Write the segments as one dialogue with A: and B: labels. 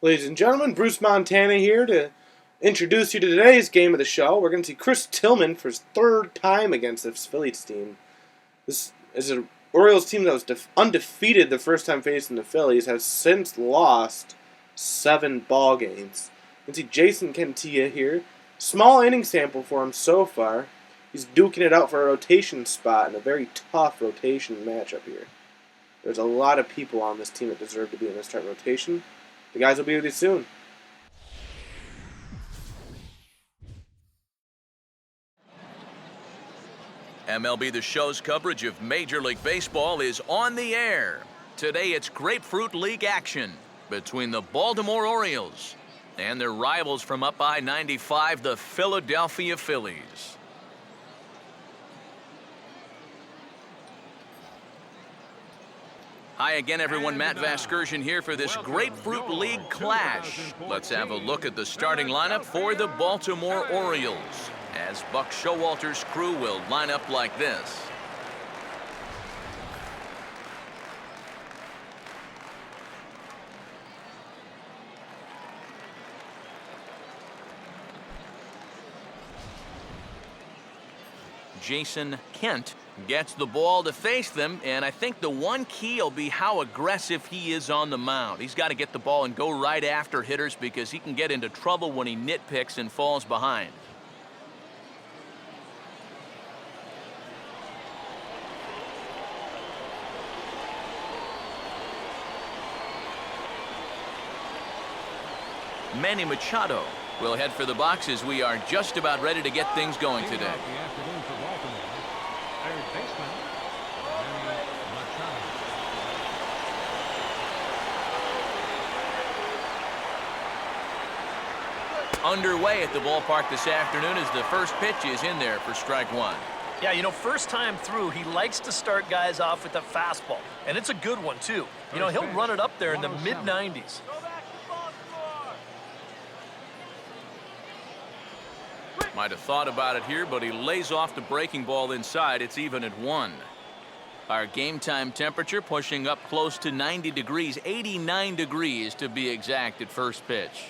A: Ladies and gentlemen, Bruce Montana here to introduce you to today's game of the show. We're going to see Chris Tillman for his third time against this Phillies team. This is an Orioles team that was undefeated the first time facing the Phillies, has since lost 7 ball games. You can see Jayson Kentia here. Small inning sample for him so far. He's duking it out for a rotation spot in a very tough rotation matchup here. There's a lot of people on this team that deserve to be in the start rotation. The guys will be with you soon.
B: MLB The Show's coverage of Major League Baseball is on the air. Today it's Grapefruit League action between the Baltimore Orioles and their rivals from up I-95, the Philadelphia Phillies. Hi again, everyone. Matt Vasgersian here for this Grapefruit League clash. Let's have a look at the starting lineup for the Baltimore Orioles, as Buck Showalter's crew will line up like this. Jason Kent gets the ball to face them, and I think the one key will be how aggressive he is on the mound. He's got to get the ball and go right after hitters because he can get into trouble when he nitpicks and falls behind. Manny Machado will head for the boxes. We are just about ready to get things going today. Underway at the ballpark this afternoon as the first pitch is in there for strike one.
C: Yeah, you know, first time through, he likes to start guys off with a fastball, and it's a good one, too. You know, he'll run it up there in the mid-90s.
B: Might have thought about it here, but he lays off the breaking ball inside. It's even at 1. Our game time temperature pushing up close to 90 degrees, 89 degrees to be exact at first pitch.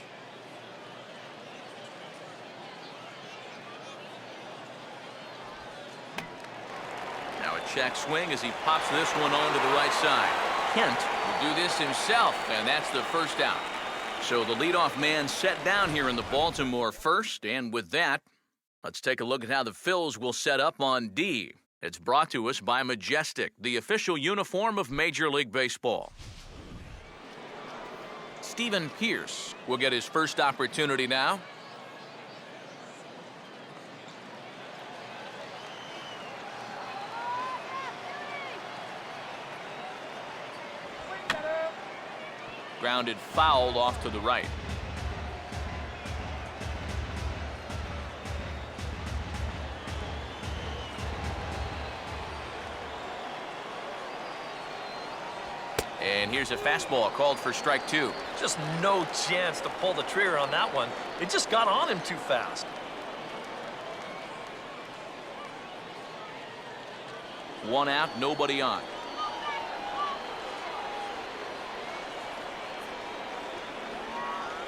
B: Now a check swing as he pops this one onto the right side. Kent will do this himself, and that's the first out. So the leadoff man set down here in the Baltimore first, and with that, let's take a look at how the Phils will set up on D. It's brought to us by Majestic, the official uniform of Major League Baseball. Steven Pierce will get his first opportunity now. Grounded foul off to the right. And here's a fastball called for strike 2.
C: Just no chance to pull the trigger on that one. It just got on him too fast.
B: One out, nobody on.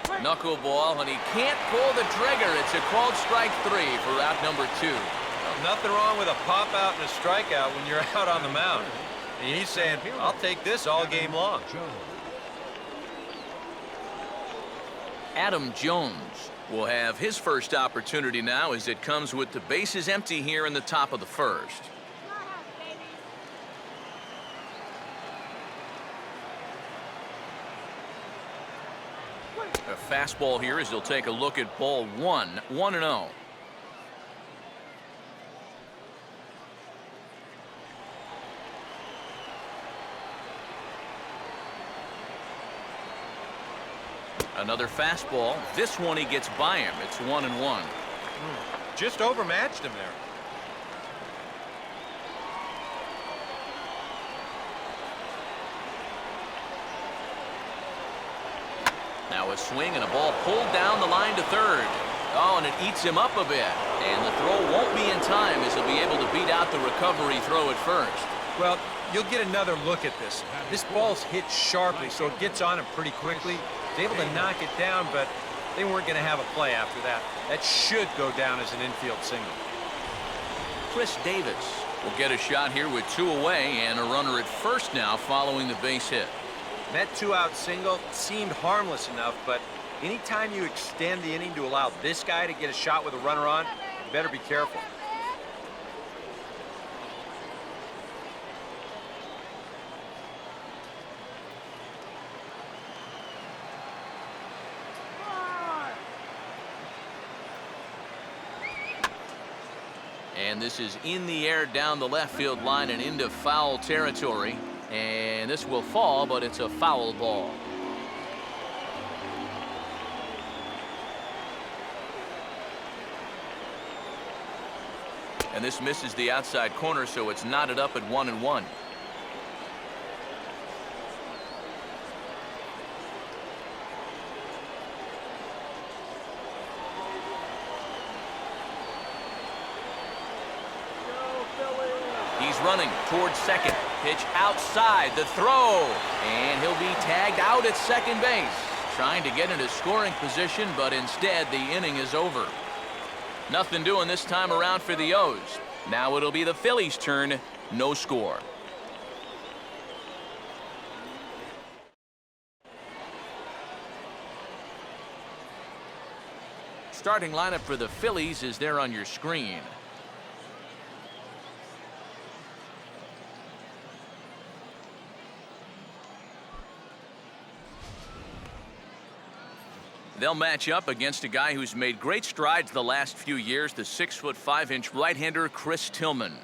B: Knuckleball, and he can't pull the trigger. It's a called strike 3 for out number 2.
D: Well, nothing wrong with a pop out and a strikeout when you're out on the mound. And he's saying, I'll take this all game long.
B: Adam Jones will have his first opportunity now as it comes with the bases empty here in the top of the first. A fastball here as he'll take a look at ball 1, 1-0. Another fastball. This one he gets by him. It's 1-1.
D: Just overmatched him there.
B: Now a swing and a ball pulled down the line to third. Oh, and it eats him up a bit. And the throw won't be in time as he'll be able to beat out the recovery throw at first.
D: Well, you'll get another look at this. This ball's hit sharply, so it gets on him pretty quickly. Able to knock it down, but they weren't going to have a play after that. That should go down as an infield single.
B: Chris Davis will get a shot here with 2 away and a runner at first now following the base hit.
D: That 2-out single seemed harmless enough, but anytime you extend the inning to allow this guy to get a shot with a runner on, you better be careful.
B: And this is in the air down the left field line and into foul territory. And this will fall, but it's a foul ball. And this misses the outside corner, so it's knotted up at 1-1. He's running towards second. Pitch outside, the throw. And he'll be tagged out at second base. Trying to get into scoring position, but instead the inning is over. Nothing doing this time around for the O's. Now it'll be the Phillies' turn. No score. Starting lineup for the Phillies is there on your screen. They'll match up against a guy who's made great strides the last few years, the 6'5" right-hander Chris Tillman.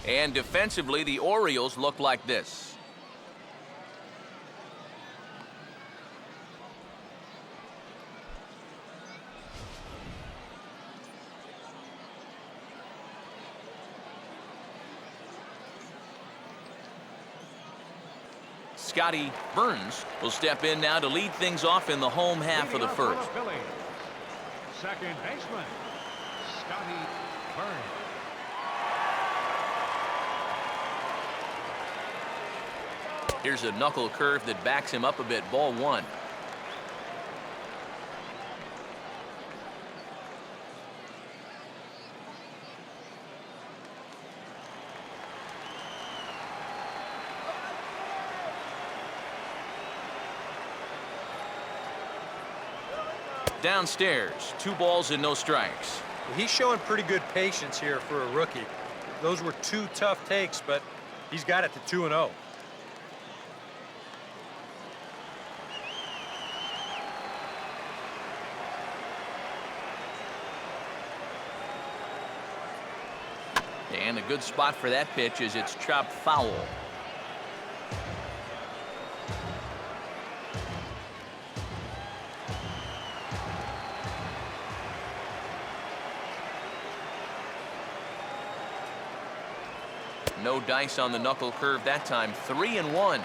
B: And defensively, the Orioles look like this. Scotty Burns will step in now to lead things off in the home half of the first.
E: Second baseman, Scotty Burns.
B: Here's a knuckle curve that backs him up a bit. Ball 1. Downstairs, 2 balls and no strikes.
D: He's showing pretty good patience here for a rookie. Those were 2 tough takes, but he's got it to 2-0.
B: And a good spot for that pitch as it's chopped foul. No dice on the knuckle curve that time. 3-1.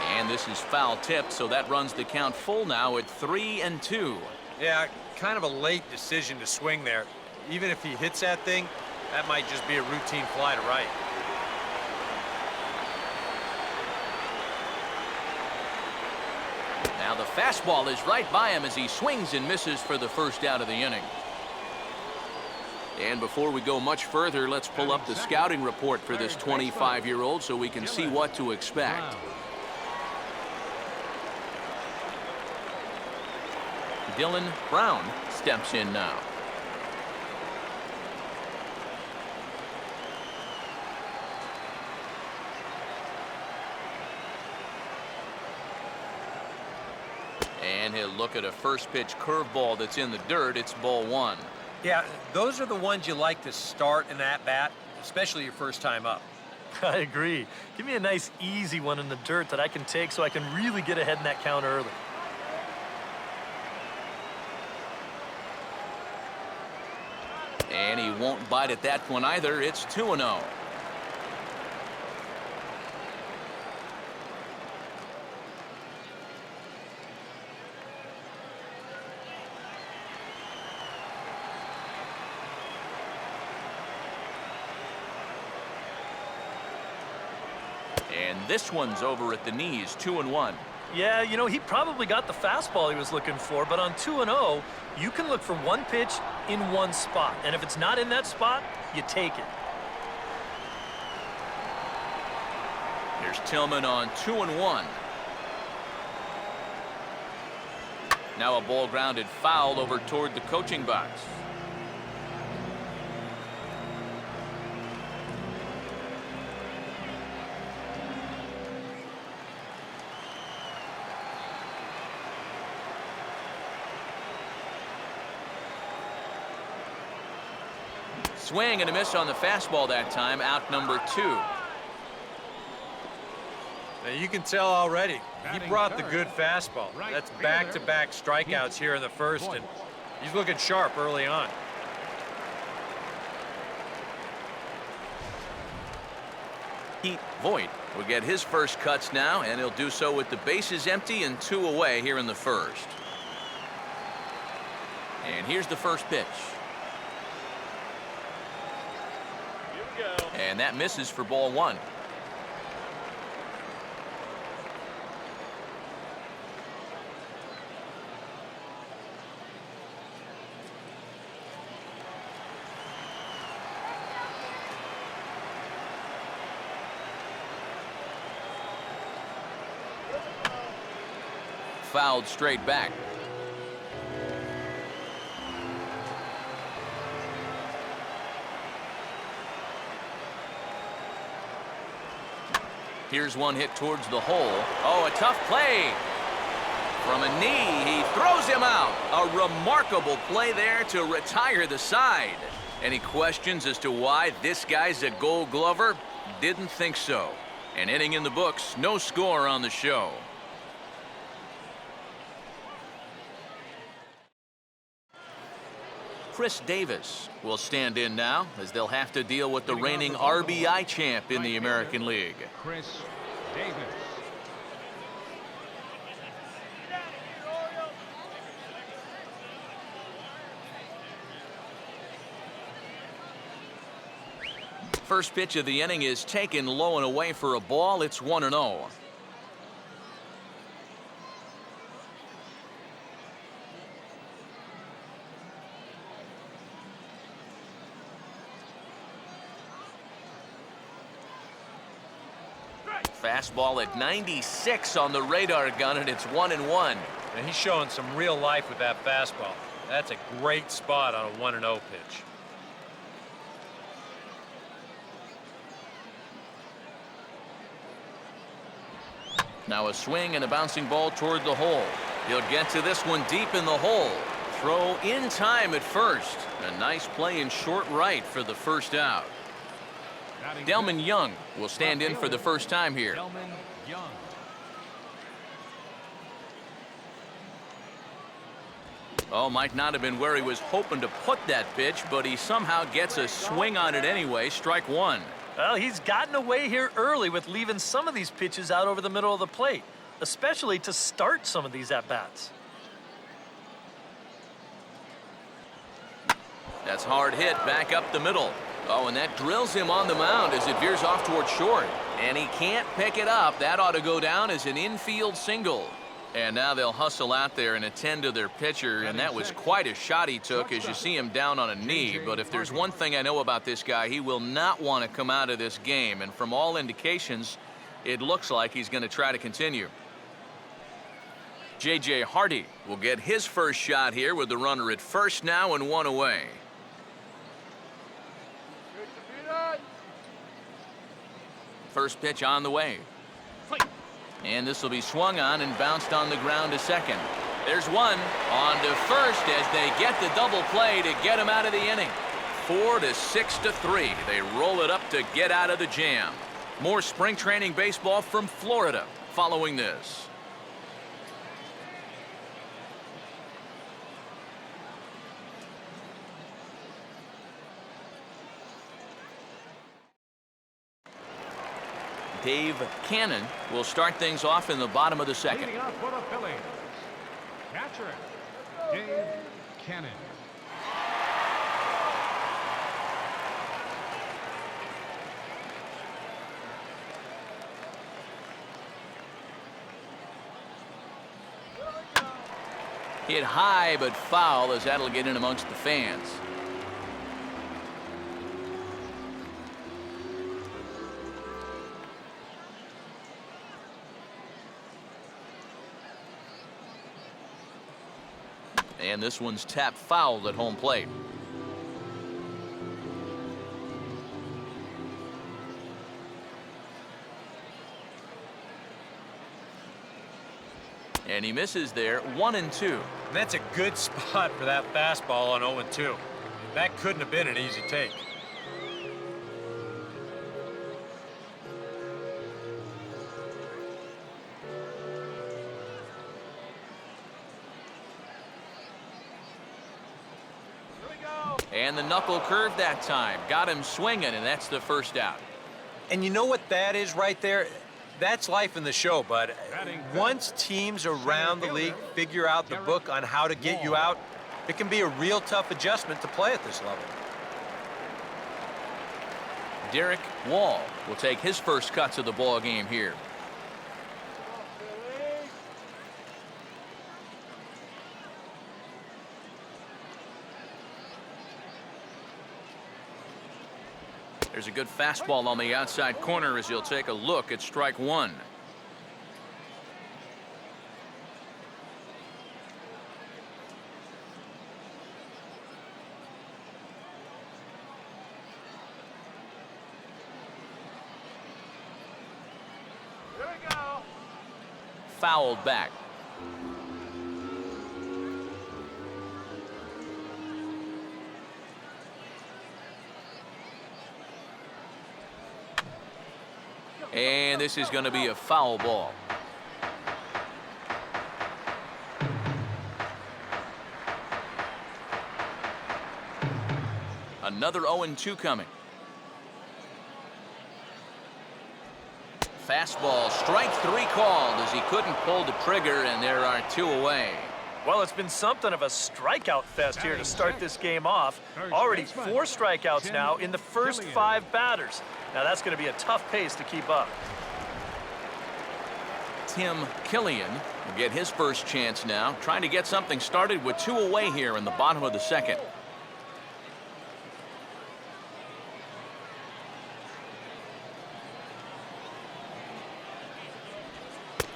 B: And this is foul tipped, so that runs the count full now at 3-2.
D: Yeah, kind of a late decision to swing there. Even if he hits that thing, that might just be a routine fly to right.
B: Now the fastball is right by him as he swings and misses for the first out of the inning. And before we go much further, let's pull up the scouting report for this 25-year-old so we can see what to expect. Dylan Brown steps in now. And he'll look at a first pitch curveball that's in the dirt. It's ball 1.
D: Yeah, those are the ones you like to start in that bat, especially your first time up.
C: I agree. Give me a nice, easy one in the dirt that I can take so I can really get ahead in that count early.
B: And he won't bite at that one either. It's 2-0. And this one's over at the knees, 2-1.
C: Yeah, you know, he probably got the fastball he was looking for, but on 2-0, you can look for one pitch in one spot. And if it's not in that spot, you take it.
B: Here's Tillman on 2-1. Now a ball grounded foul over toward the coaching box. Swing and a miss on the fastball that time, out number 2.
D: Now you can tell already, he brought the good fastball. That's back-to-back strikeouts here in the first, and he's looking sharp early on.
B: Pete Voigt will get his first cuts now, and he'll do so with the bases empty and 2 away here in the first. And here's the first pitch. And that misses for ball 1. Fouled straight back. Here's one hit towards the hole. Oh, a tough play. From a knee, he throws him out. A remarkable play there to retire the side. Any questions as to why this guy's a Gold Glover? Didn't think so. An inning in the books, no score on the show. Chris Davis will stand in now as they'll have to deal with the reigning RBI champ in the American League.
E: Chris Davis.
B: First pitch of the inning is taken low and away for a ball. It's 1-0. Fastball at 96 on the radar gun, and it's 1-1.
D: And he's showing some real life with that fastball. That's a great spot on a 1-0 pitch.
B: Now a swing and a bouncing ball toward the hole. He'll get to this one deep in the hole. Throw in time at first. A nice play in short right for the first out. Delman Young will stand in for the first time here.
E: Tillman Young.
B: Oh, might not have been where he was hoping to put that pitch, but he somehow gets a swing on it anyway. Strike 1.
C: Well, he's gotten away here early with leaving some of these pitches out over the middle of the plate, especially to start some of these at-bats.
B: That's hard hit back up the middle. Oh, and that drills him on the mound as it veers off toward short. And he can't pick it up. That ought to go down as an infield single. And now they'll hustle out there and attend to their pitcher, and that was quite a shot he took as you see him down on a knee. But if there's one thing I know about this guy, he will not want to come out of this game. And from all indications, it looks like he's going to try to continue. J.J. Hardy will get his first shot here with the runner at first now and 1 away. First pitch on the way. And this will be swung on and bounced on the ground to second. There's one on to first as they get the double play to get him out of the inning. 4-6-3. They roll it up to get out of the jam. More spring training baseball from Florida following this. Dave Cannon will start things off in the bottom of the second.
E: Leading off for the Phillies, catcher, Dave Cannon.
B: Hit high but foul, as that'll get in amongst the fans. And this one's tapped foul at home plate. And he misses there, 1-2.
D: That's a good spot for that fastball on 0-2. That couldn't have been an easy take.
B: And the knuckle curve that time. Got him swinging, and that's the first out.
D: And you know what that is right there? That's life in the show, bud. Once teams around the league figure out the book on how to get you out, it can be a real tough adjustment to play at this level.
B: Derek Wall will take his first cuts of the ball game here. There's a good fastball on the outside corner as he'll take a look at strike one.
C: Here we go.
B: Fouled back. And this is going to be a foul ball. Another 0-2 coming. Fastball, strike three called as he couldn't pull the trigger, and there are two away.
C: Well, it's been something of a strikeout fest here to start this game off. Already 4 strikeouts now in the first 5 batters. Now that's going to be a tough pace to keep up.
B: Tim Killian will get his first chance now, trying to get something started with 2 away here in the bottom of the second.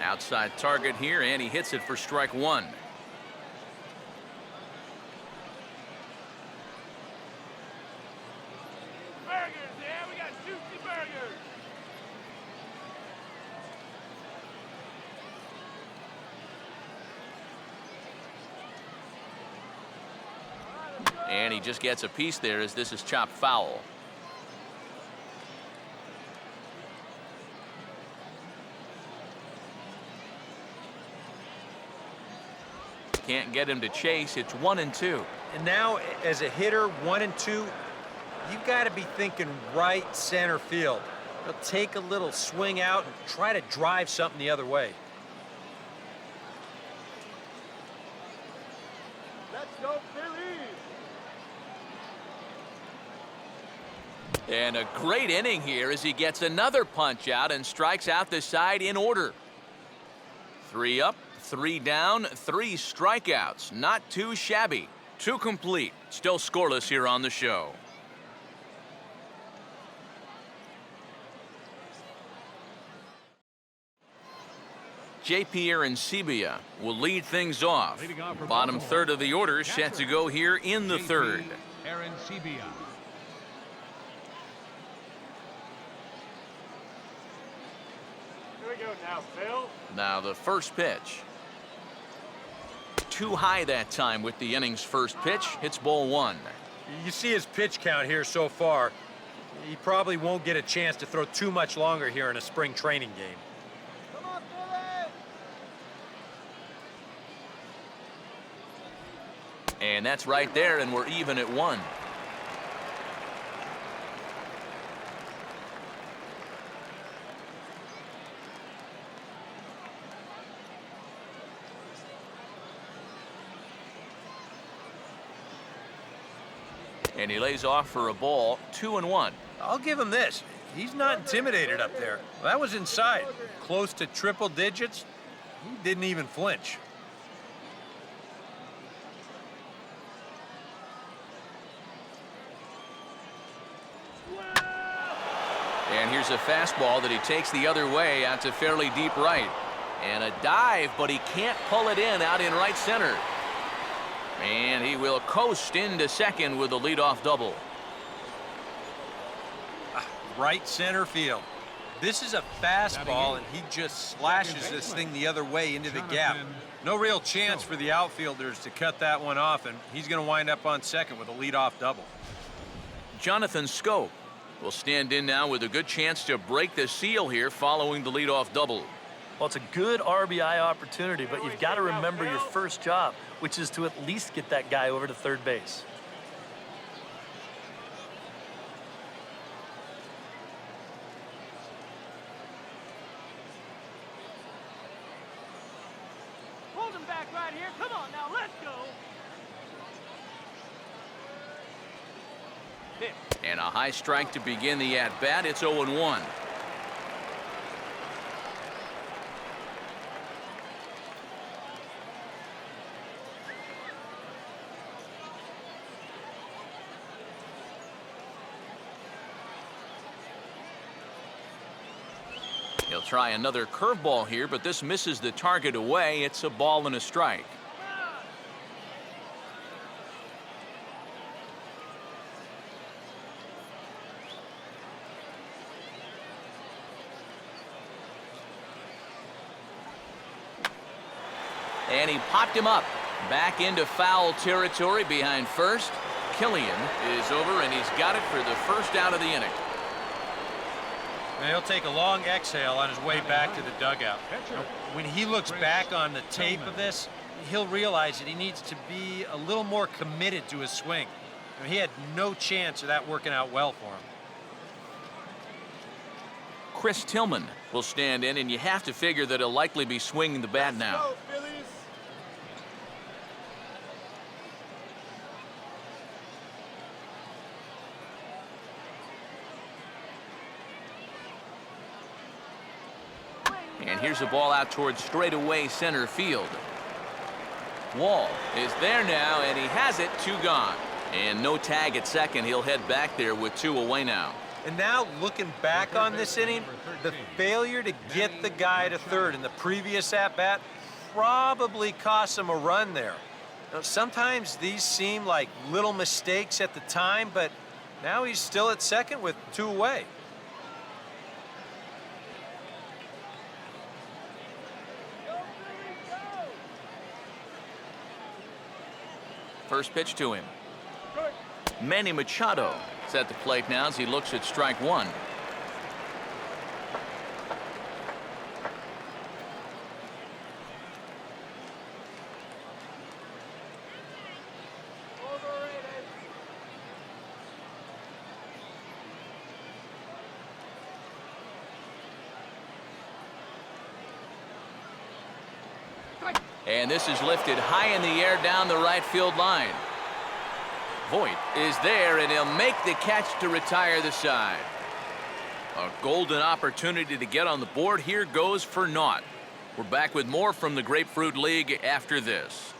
B: Outside target here, and he hits it for strike one. And he just gets a piece there as this is chopped foul. Can't get him to chase. It's 1-2.
D: And now, as a hitter, 1 and 2, you got to be thinking right center field. He'll take a little swing out and try to drive something the other way.
C: Let's go, Phillies!
B: And a great inning here as he gets another punch out and strikes out the side in order. 3 up, 3 down, 3 strikeouts. Not too shabby. 2 complete. Still scoreless here on the show. J.P. Arancibia will lead things off. Bottom third of the order set to go here in the third.
E: Arancibia.
C: Here we go now, Phil.
B: Now the first pitch. Too high that time with the inning's first pitch. Hits ball 1.
D: You see his pitch count here so far. he probably won't get a chance to throw too much longer here in a spring training game.
B: And that's right there, and we're even at 1. And he lays off for a ball, 2-1.
D: I'll give him this. He's not intimidated up there. That was inside. Close to triple digits. He didn't even flinch.
B: And here's a fastball that he takes the other way out to fairly deep right. And a dive, but he can't pull it in out in right center. And he will coast into second with a leadoff double.
D: Right center field. This is a fastball, and he just slashes this thing the other way into the gap. No real chance for the outfielders to cut that one off, and he's going to wind up on second with a leadoff double.
B: Jonathan Scope will stand in now with a good chance to break the seal here following the leadoff double.
C: Well, it's a good RBI opportunity, but you've got to remember your first job, which is to at least get that guy over to third base.
F: Hold him back right here. Come on now, let's go.
B: And a high strike to begin the at-bat. It's 0-1. He'll try another curveball here, but this misses the target away. It's a ball and a strike. And he popped him up. Back into foul territory behind first. Killian is over, and he's got it for the first out of the inning.
D: And he'll take a long exhale on his way back to the dugout. When he looks back on the tape of this, he'll realize that he needs to be a little more committed to his swing. He had no chance of that working out well for him.
B: Chris Tillman will stand in, and you have to figure that he'll likely be swinging the bat now. And here's a ball out towards straightaway center field. Wall is there now, and he has it, 2 gone. And no tag at second. He'll head back there with 2 away now.
D: And now, looking back on this inning, the failure to get the guy to third in the previous at-bat probably cost him a run there. Now, sometimes these seem like little mistakes at the time, but now he's still at second with 2 away.
B: First pitch to him. Manny Machado is at the plate now as he looks at strike 1. And this is lifted high in the air down the right field line. Voit is there, and he'll make the catch to retire the side. A golden opportunity to get on the board here goes for naught. We're back with more from the Grapefruit League after this.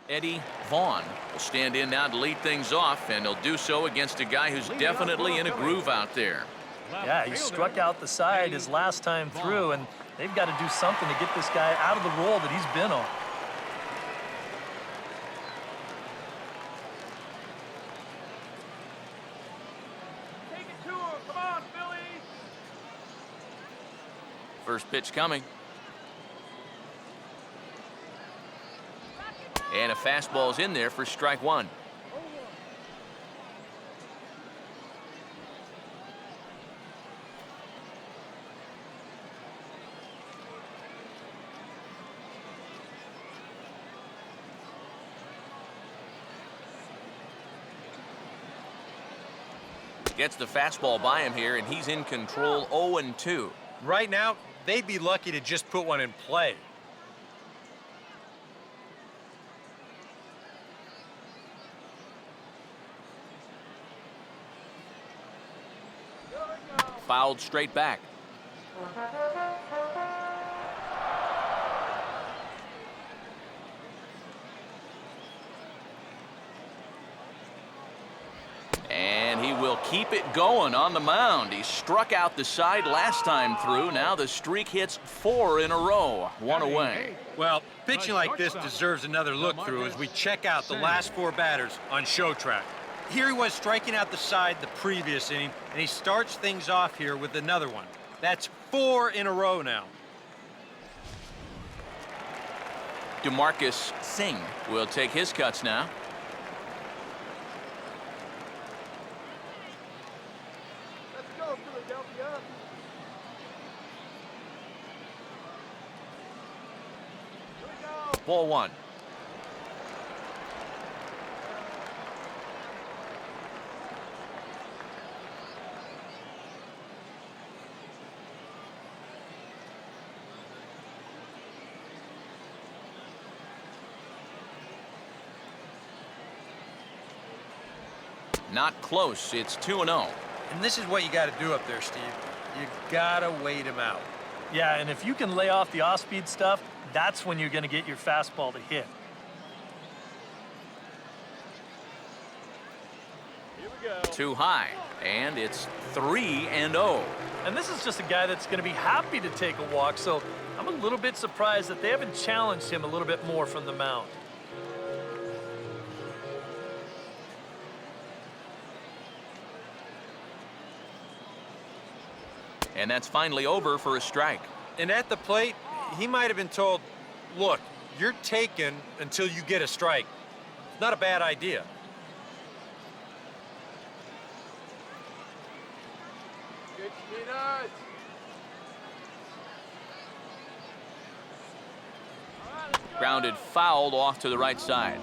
B: Eddie Vaughn will stand in now to lead things off, and he'll do so against a guy who's definitely in a groove out there.
C: Yeah, he struck out the side his last time through, and they've got to do something to get this guy out of the role that he's been on.
F: Take it to him. Come on, Phillies.
B: First pitch coming. And a fastball's in there for strike one. Gets the fastball by him here, and he's in control 0-2.
D: Right now, they'd be lucky to just put one in play.
B: Fouled straight back. And he will keep it going on the mound. He struck out the side last time through. Now the streak hits 4 in a row. 1 away.
D: Well, pitching like this deserves another look through as we check out the last 4 batters on show track. Here he was striking out the side the previous inning, and he starts things off here with another one. That's 4 in a row now.
B: DeMarcus Singh will take his cuts now.
F: Let's go, Philadelphia. Here we go.
B: Ball 1. Not close. It's 2-0.
D: And this is what you got to do up there, Steve. You got to wait him out.
C: Yeah, and if you can lay off the off-speed stuff, that's when you're going to get your fastball to hit.
F: Here we go.
B: Too high. And it's 3-0.
C: And this is just a guy that's going to be happy to take a walk, so I'm a little bit surprised that they haven't challenged him a little bit more from the mound.
B: And that's finally over for a strike.
D: And at the plate, he might have been told, look, you're taken until you get a strike. Not a bad idea.
F: Good peanuts. All right, let's go.
B: Grounded fouled off to the right side.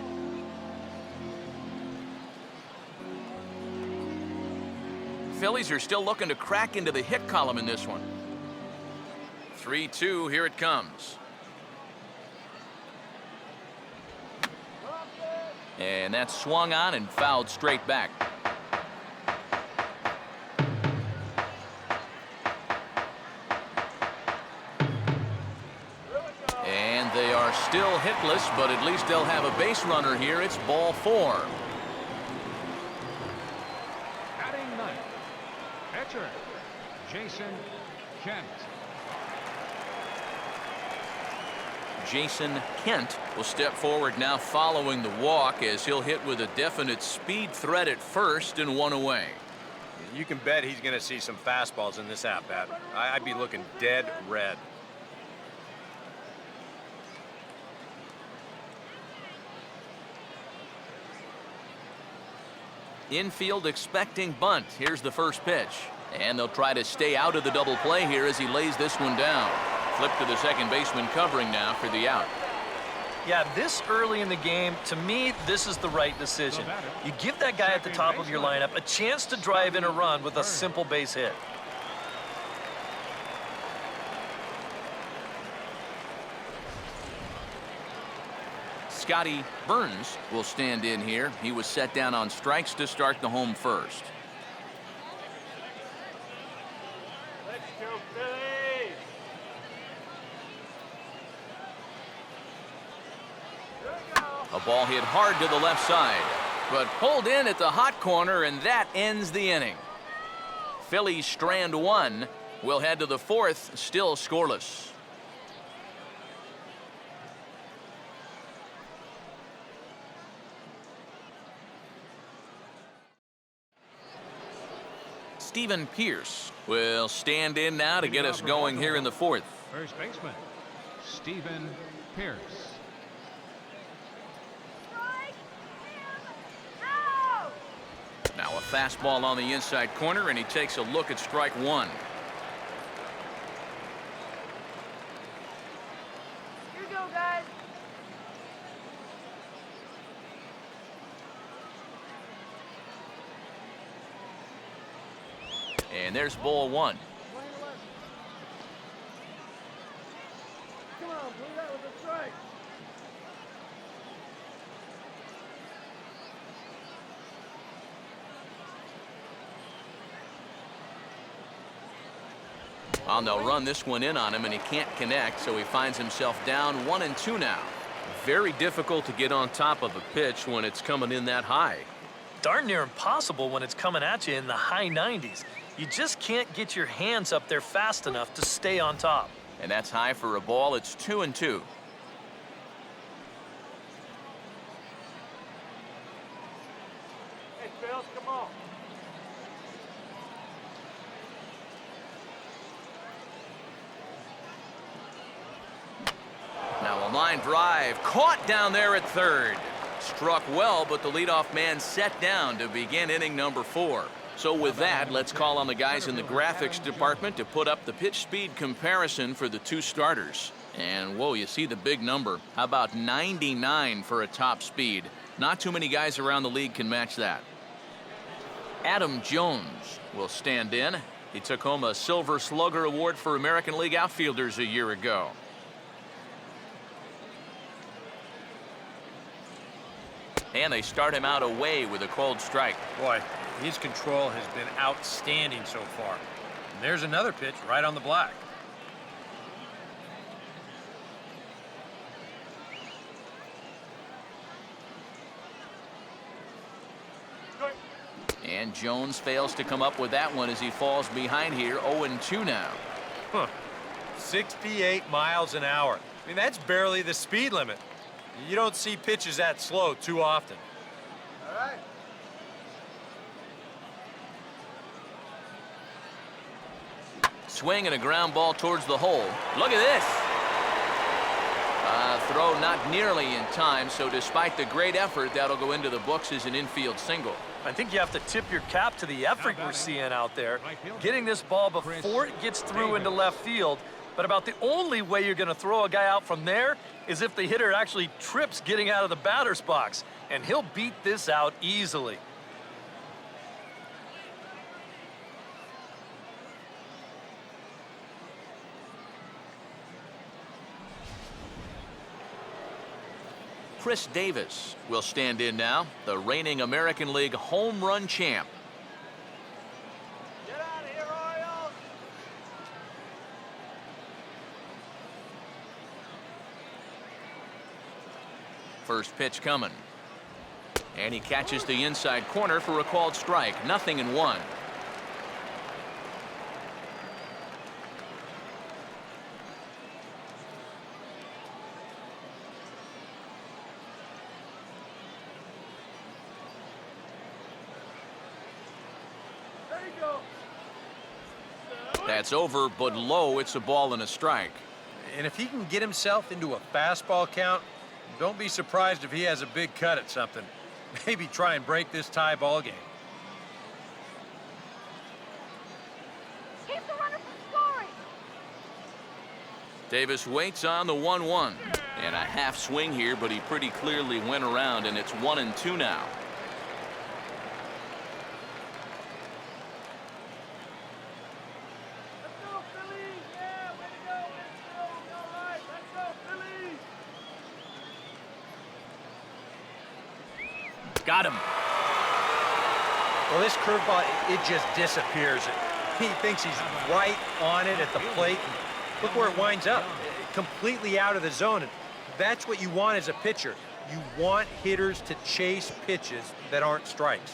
B: Phillies are still looking to crack into the hit column in this one. 3-2, here it comes. And that's swung on and fouled straight back. And they are still hitless, but at least they'll have a base runner here. It's ball 4.
E: Batting ninth, pitcher, Jayson Kent.
B: Jayson Kent will step forward now following the walk as he'll hit with a definite speed threat at first and 1 away.
D: You can bet he's going to see some fastballs in this at-bat. I'd be looking dead red.
B: Infield expecting bunt. Here's the first pitch. And they'll try to stay out of the double play here as he lays this one down. Flip to the second baseman covering now for the out.
C: Yeah, this early in the game, to me, this is the right decision. You give that guy at the top of your lineup a chance to drive in a run with a simple base hit.
B: Scotty Burns will stand in here. He was set down on strikes to start the home first.
F: Let's go, Phillies. Here we go.
B: A ball hit hard to the left side, but pulled in at the hot corner, and that ends the inning. Phillies strand 1. We'll head to the 4th, still scoreless. Stephen Pierce will stand in now to get us going here in the 4th.
E: First baseman, Stephen Pierce.
B: fastball on the inside corner, and he takes a look at strike one.
F: Here you go, guys.
B: And there's ball one.
F: Come on, believe that was a strike.
B: And they'll run this one in on him, and he can't connect, so he finds himself down 1-2 now. Very difficult to get on top of a pitch when it's coming in that high.
C: Darn near impossible when it's coming at you in the high 90s. You just can't get your hands up there fast enough to stay on top.
B: And that's high for a ball. It's 2-2.
F: Hey, Phil, come on.
B: Now a line drive caught down there at third. Struck well, but the leadoff man set down to begin inning number 4. So with that, let's call on the guys in the graphics department to put up the pitch speed comparison for the two starters. And whoa, you see the big number. How about 99 for a top speed? Not too many guys around the league can match that. Adam Jones will stand in. He took home a Silver Slugger Award for American League outfielders a year ago. And they start him out away with a cold strike.
D: Boy, his control has been outstanding so far. And there's another pitch right on the black.
B: And Jones fails to come up with that one as he falls behind here, 0-2 now.
D: 68 miles an hour. I mean, that's barely the speed limit. You don't see pitches that slow too often.
F: All right.
B: Swing and a ground ball towards the hole. Look at this. Throw not nearly in time, so despite the great effort, that'll go into the books as an infield single.
C: I think you have to tip your cap to the effort we're seeing out there. Getting this ball before it gets through into left field, but about the only way you're going to throw a guy out from there is if the hitter actually trips getting out of the batter's box, and he'll beat this out easily.
B: Chris Davis will stand in now, the reigning American League home run champ.
F: Get out of here, Orioles.
B: First pitch coming. And he catches the inside corner for a called strike. 0-1.
F: There you go.
B: That's over, but low. It's a ball and a strike.
D: And if he can get himself into a fastball count, don't be surprised if he has a big cut at something. Maybe try and break this tie ball game.
F: Keep the runner from scoring.
B: Davis waits on the 1-1. And a half swing here, but he pretty clearly went around, and it's 1-2 now.
F: Let's go, Phillies. Yeah, way to go, infield. All right, let's go, Phillies.
B: Got him.
D: Well, this curveball, it just disappears. He thinks he's right on it at the plate. Look where it winds up. Completely out of the zone. And that's what you want as a pitcher. You want hitters to chase pitches that aren't strikes.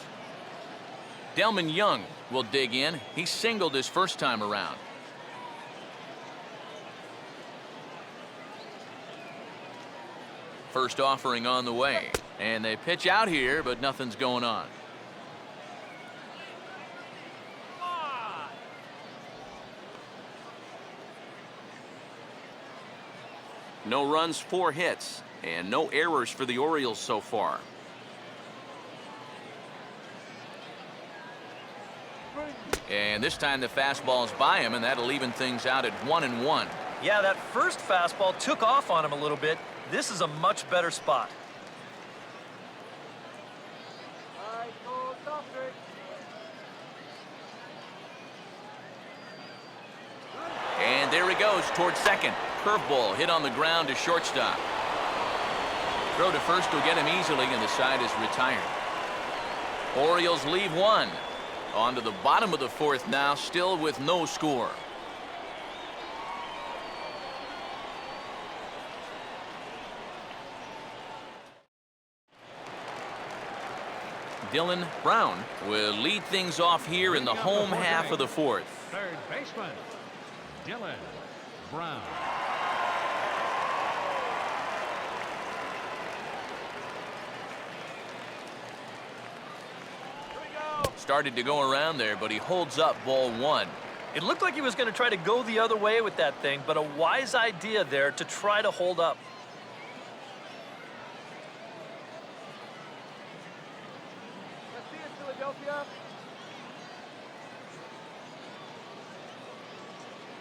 B: Delman Young will dig in. He singled his first time around. First offering on the way. And they pitch out here, but nothing's going on. No runs, 4 hits, and no errors for the Orioles so far. And this time the fastball's by him, and that'll even things out at 1-1.
C: Yeah, that first fastball took off on him a little bit. This is a much better spot.
F: All right, go stop straight.
B: And there he goes towards second. Curveball hit on the ground to shortstop. Throw to first will get him easily, and the side is retired. Orioles leave one. On to the bottom of the fourth now, still with no score. Dylan Brown will lead things off here in the home half of the fourth.
E: Third baseman, Dylan Brown.
B: Started to go around there, but he holds up ball one.
C: It looked like he was going to try to go the other way with that thing, but a wise idea there to try to hold up.
F: Let's see it, Philadelphia.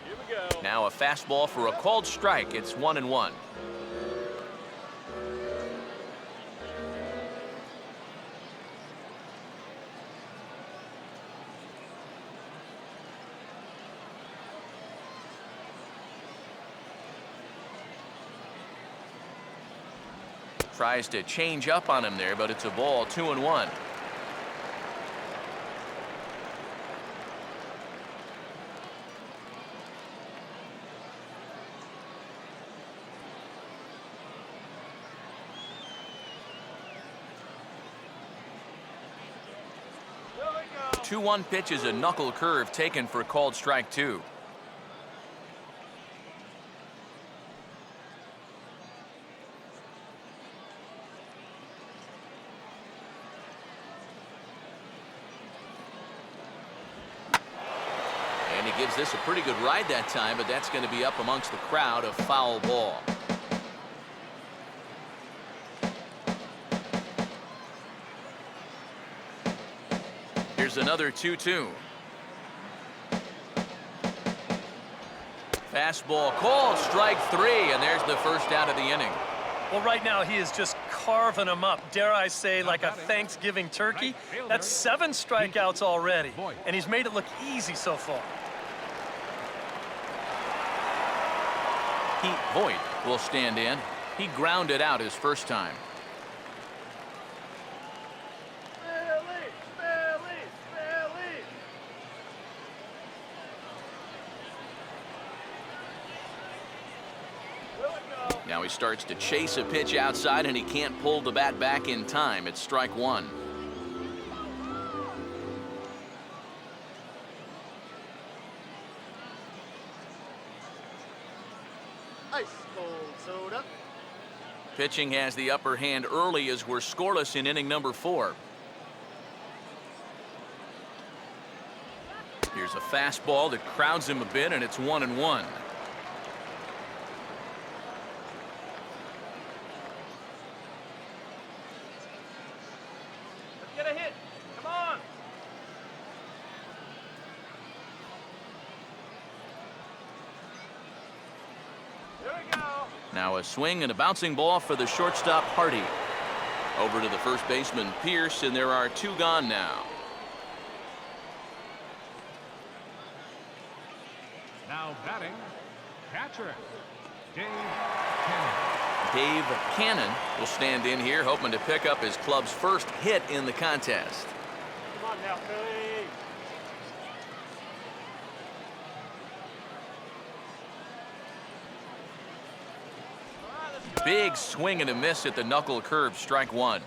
F: Here we go.
B: Now a fastball for a called strike. It's 1-1. Tries to change up on him there, but it's a ball, 2-1.
F: Here we go.
B: 2-1 pitch is a knuckle curve taken for called strike two. And he gives this a pretty good ride that time, but that's going to be up amongst the crowd, a foul ball. Here's another 2-2. Fastball called, strike three, and there's the first out of the inning.
C: Well, right now he is just carving them up, dare I say, like a Thanksgiving turkey. That's 7 strikeouts already, and he's made it look easy so far.
B: Pete Voigt will stand in. He grounded out his first time.
F: Billy. Here we go.
B: Now he starts to chase a pitch outside, and he can't pull the bat back in time. It's strike one.
F: Ice cold soda.
B: Pitching has the upper hand early as we're scoreless in inning number 4. Here's a fastball that crowds him a bit, and it's 1-1.
F: Let's get a hit. Come on. Here we go.
B: Now a swing and a bouncing ball for the shortstop Hardy. Over to the first baseman Pierce, and there are 2 gone now.
E: Now batting, catcher, Dave Cannon.
B: Dave Cannon will stand in here, hoping to pick up his club's first hit in the contest.
F: Come on now, Philly. All right, let's go.
B: Big swing and a miss at the knuckle curve, strike one.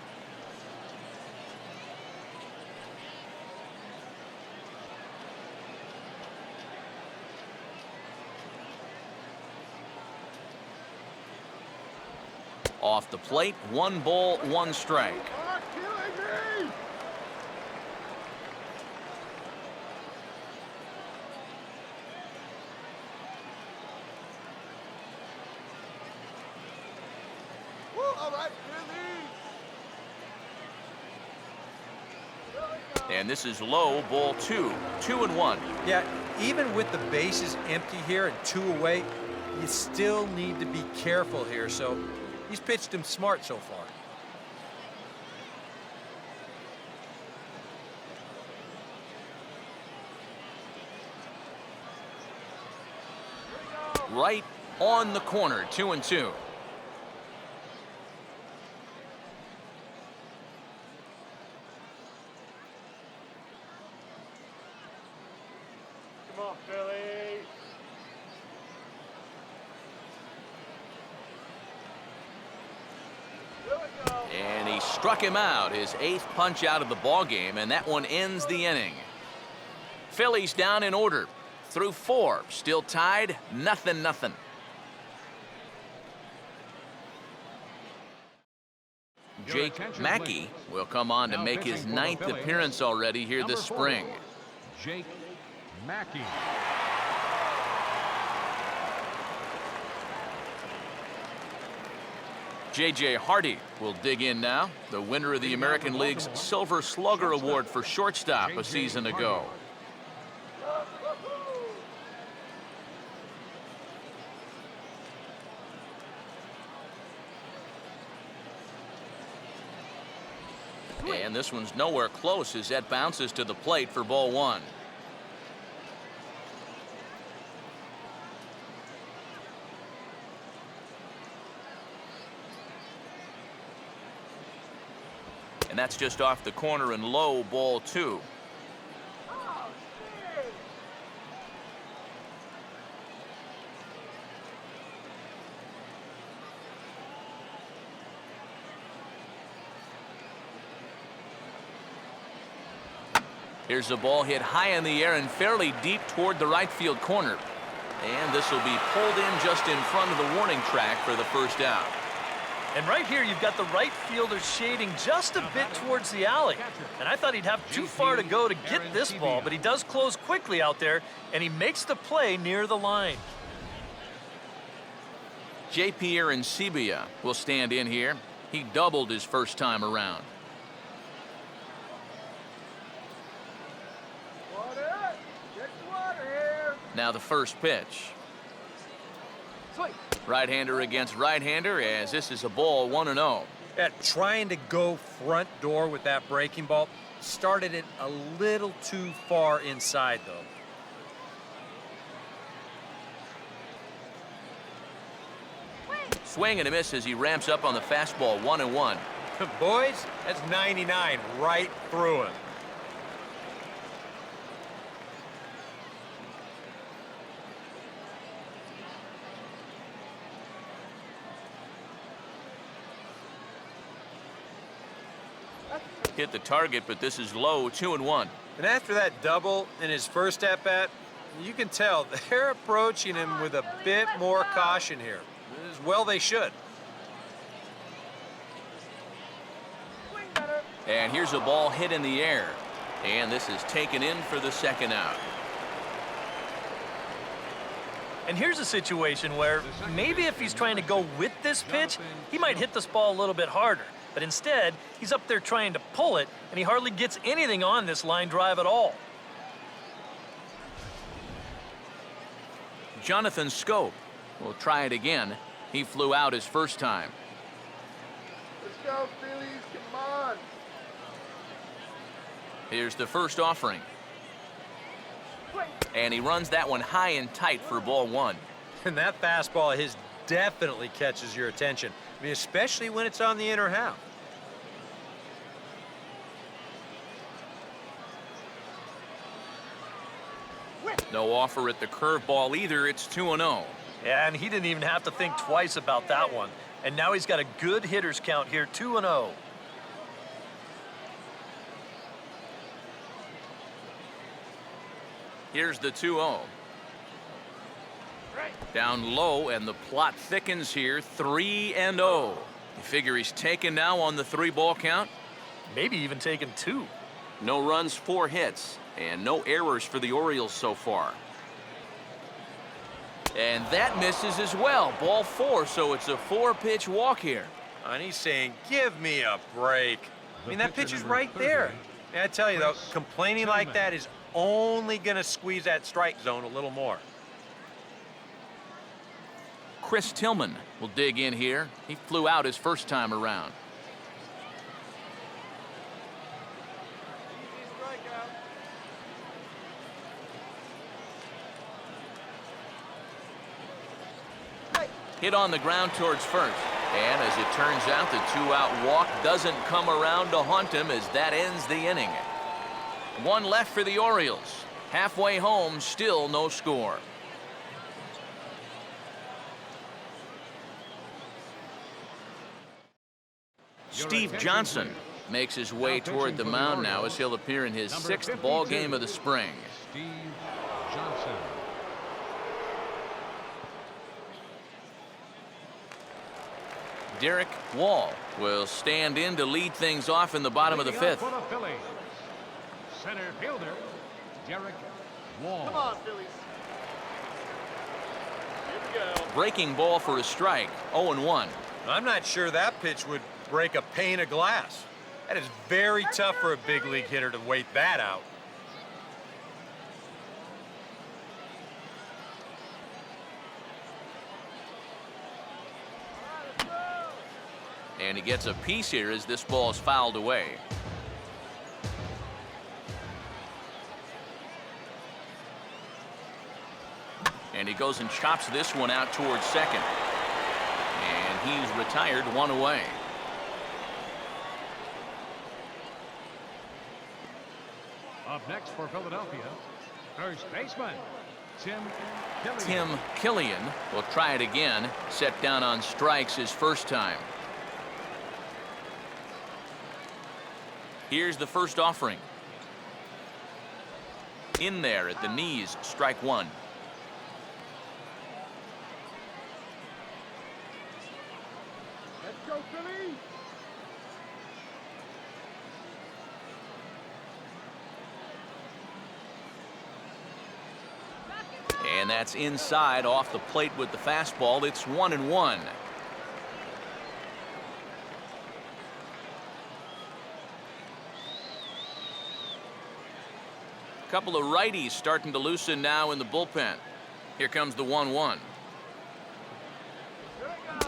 B: Off the plate, 1 ball, 1 strike.
F: Are killing me. Woo, all right, release.
B: And this is low, ball 2. 2-1.
D: Yeah, even with the bases empty here and 2 away, you still need to be careful here. So he's pitched him smart so far.
B: Right on the corner, 2-2.
F: Come on, Philly. Here we go.
B: And he struck him out, his 8th punch out of the ball game, and that one ends the inning. Phillies down in order. Through 4, still tied, 0-0. Jake Mackey will come on to make his 9th appearance already here this spring.
E: Jake Mackey.
B: J.J. Hardy will dig in now, the winner of the American League's Silver Slugger Award for shortstop a season ago. And this one's nowhere close as that bounces to the plate for ball 1. And that's just off the corner and low, ball 2. Here's a ball hit high in the air and fairly deep toward the right field corner. And this will be pulled in just in front of the warning track for the first out.
C: And right here, you've got the right fielder shading just a bit towards the alley. And I thought he'd have too far to go to get this ball, but he does close quickly out there, and he makes the play near the line.
B: J.P. Arancibia will stand in here. He doubled his first time around.
F: Water. Get the water here.
B: Now the first pitch.
F: Sweet.
B: Right-hander against right-hander as this is a ball 1-0.
D: Yeah, trying to go front door with that breaking ball. Started it a little too far inside, though.
B: Swing and a miss as he ramps up on the fastball, 1-1.
D: Boys, that's 99 right through him.
B: Hit the target, but this is low, 2-1.
D: And after that double in his first at-bat, you can tell they're approaching him with a bit more caution here. As well they should.
F: Swing better.
B: And here's a ball hit in the air. And this is taken in for the second out.
C: And here's a situation where maybe if he's trying to go with this pitch, he might hit this ball a little bit harder. But instead, he's up there trying to pull it, and he hardly gets anything on this line drive at all.
B: Jonathan Scope will try it again. He flew out his first time.
F: Let's go, Phillies. Come on.
B: Here's the first offering.
F: Swing.
B: And he runs that one high and tight for ball 1.
D: And that fastball of his definitely catches your attention. I mean, especially when it's on the inner half.
B: No offer at the curveball either. It's 2-0.
C: Yeah, and he didn't even have to think twice about that one. And now he's got a good hitter's count here, 2-0.
B: Here's the 2-0. Down low, and the plot thickens here, 3-0. You figure he's taken now on the 3-ball count?
C: Maybe even taking 2.
B: No runs, 4 hits, and no errors for the Orioles so far. And that misses as well. Ball 4, so it's a 4-pitch walk here.
D: And he's saying, give me a break. I mean, that pitch is right there. I tell you, though, complaining like that is only going to squeeze that strike zone a little more.
B: Chris Tillman will dig in here. He flew out his first time around.
F: Easy strikeout.
B: Hit on the ground towards first. And as it turns out, the 2-out walk doesn't come around to haunt him as that ends the inning. One left for the Orioles. Halfway home, still no score. Steve Johnson makes his way toward the mound now as he'll appear in his 6th ball game of the spring.
E: Steve Johnson.
B: Derek Wall will stand in to lead things off in the bottom of the 5th.
E: For the Phillies, center fielder, Derek Wall.
F: Come on, Phillies. Here we go.
B: Breaking ball for a strike, 0-1.
D: I'm not sure that pitch would break a pane of glass. That is very tough for a big league hitter to wait that out.
B: And he gets a piece here as this ball is fouled away. And he goes and chops this one out towards second. And he's retired, 1 away.
E: Up next for Philadelphia, first baseman, Tim Killian.
B: Tim Killian will try it again. Set down on strikes his first time. Here's the first offering. In there at the knees, strike 1.
F: Let's go, Phillies.
B: And that's inside off the plate with the fastball. It's 1-1. Couple of righties starting to loosen now in the bullpen. Here comes the 1-1.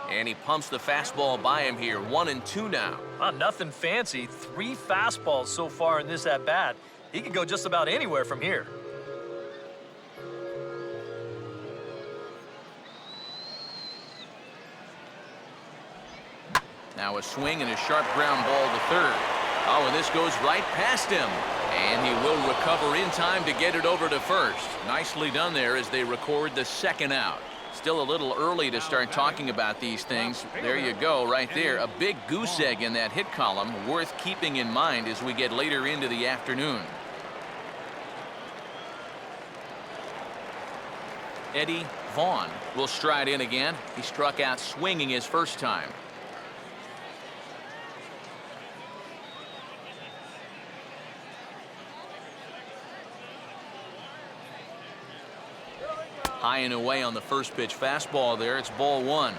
B: And he pumps the fastball by him here. 1-2 now.
C: Nothing fancy. 3 fastballs so far in this at-bat. He could go just about anywhere from here.
B: Now a swing and a sharp ground ball to third. Oh, and this goes right past him. And he will recover in time to get it over to first. Nicely done there as they record the 2nd out. Still a little early to start talking about these things. There you go, right there. A big goose egg in that hit column, worth keeping in mind as we get later into the afternoon. Eddie Vaughn will stride in again. He struck out swinging his first time. High and away on the first pitch fastball there. It's ball 1.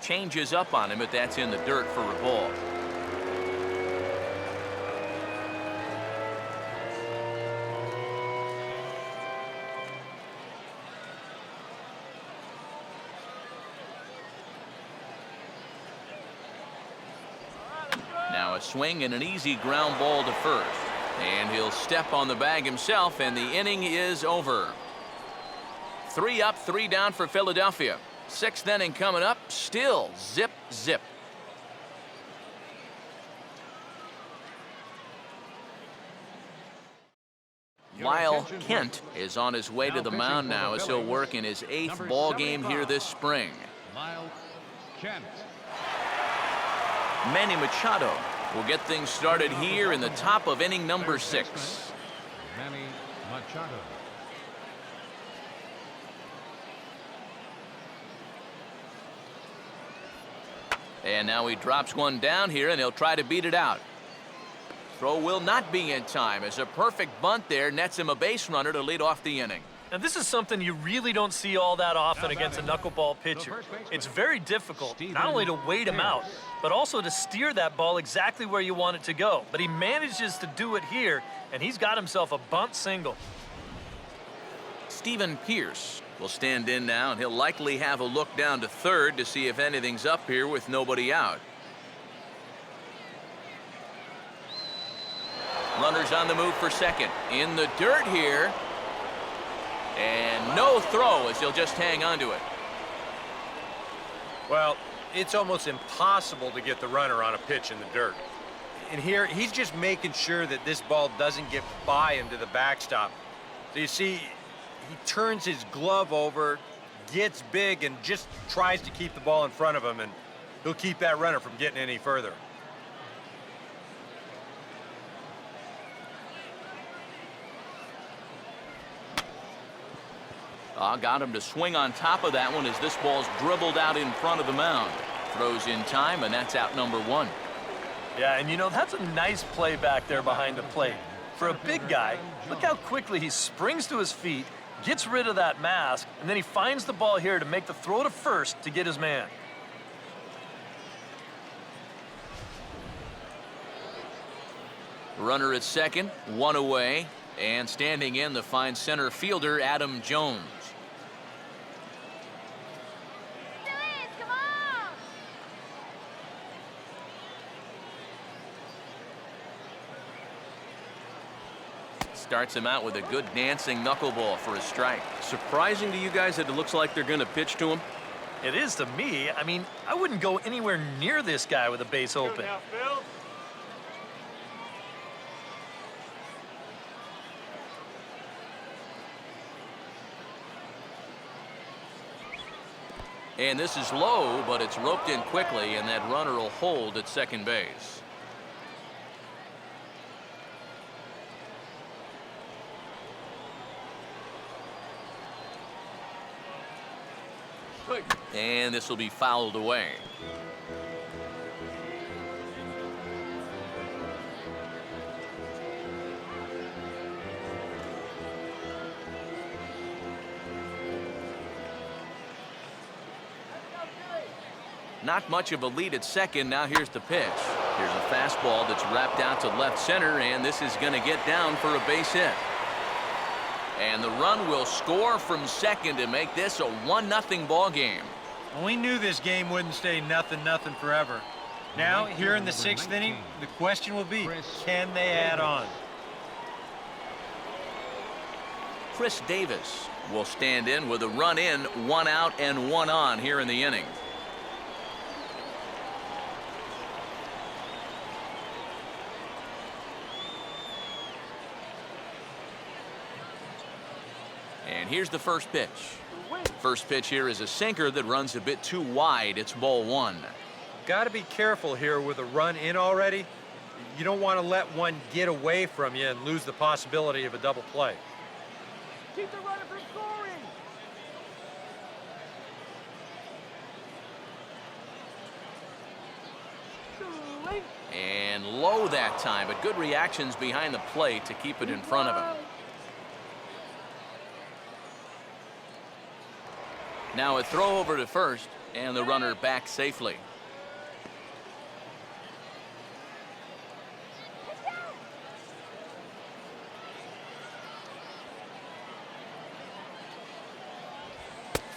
B: Changes up on him, but that's in the dirt for a ball. Now a swing and an easy ground ball to first. And he'll step on the bag himself, and the inning is over. 3 up, 3 down for Philadelphia. 6th inning coming up. Still zip, zip. Lyle Kent is on his way to the mound now as he'll work in his 8th ball game here this spring.
E: Lyle Kent.
B: Manny Machado will get things started here in the top of inning number 6.
E: Manny Machado.
B: And now he drops one down here, and he'll try to beat it out. Throw will not be in time as a perfect bunt there nets him a base runner to lead off the inning.
C: Now, this is something you really don't see all that often against a knuckleball pitcher. It's very difficult, not only to wait him out, but also to steer that ball exactly where you want it to go. But he manages to do it here, and he's got himself a bunt single.
B: Steven Pierce will stand in now, and he'll likely have a look down to third to see if anything's up here with nobody out. Runners on the move for second. In the dirt here. And no throw as he'll just hang on to it.
D: Well, it's almost impossible to get the runner on a pitch in the dirt. And here, he's just making sure that this ball doesn't get by him to the backstop. So you see, he turns his glove over, gets big, and just tries to keep the ball in front of him, and he'll keep that runner from getting any further.
B: Got him to swing on top of that one as this ball's dribbled out in front of the mound. Throws in time, and that's out number one.
C: Yeah, and you know, that's a nice play back there behind the plate. For a big guy, look how quickly he springs to his feet, gets rid of that mask, and then he finds the ball here to make the throw to first to get his man.
B: Runner at second, one away, and standing in the fine center fielder, Adam Jones.
F: Come on!
B: Starts him out with a good dancing knuckleball for a strike. Surprising to you guys that it looks like they're going to pitch to him?
C: It is to me. I mean, I wouldn't go anywhere near this guy with a base open.
F: Now, Phil.
B: And this is low, but it's roped in quickly, and that runner will hold at second base. And this will be fouled away. Not much of a lead at second. Now here's the pitch. Here's a fastball that's wrapped out to left center, and this is going to get down for a base hit. And the run will score from second to make this a 1-0 ball game.
D: We knew this game wouldn't stay nothing forever. Now, here in the 6th inning, the question will be, can they add on?
B: Chris Davis will stand in with a run in, 1 out and 1 on here in the inning. And here's the first pitch. First pitch here is a sinker that runs a bit too wide. It's ball 1.
D: Got to be careful here with a run in already. You don't want to let one get away from you and lose the possibility of a double play.
F: Keep the runner from scoring. Swing.
B: And low that time, but good reactions behind the plate to keep it in front of him. Now a throw over to first, and the runner back safely.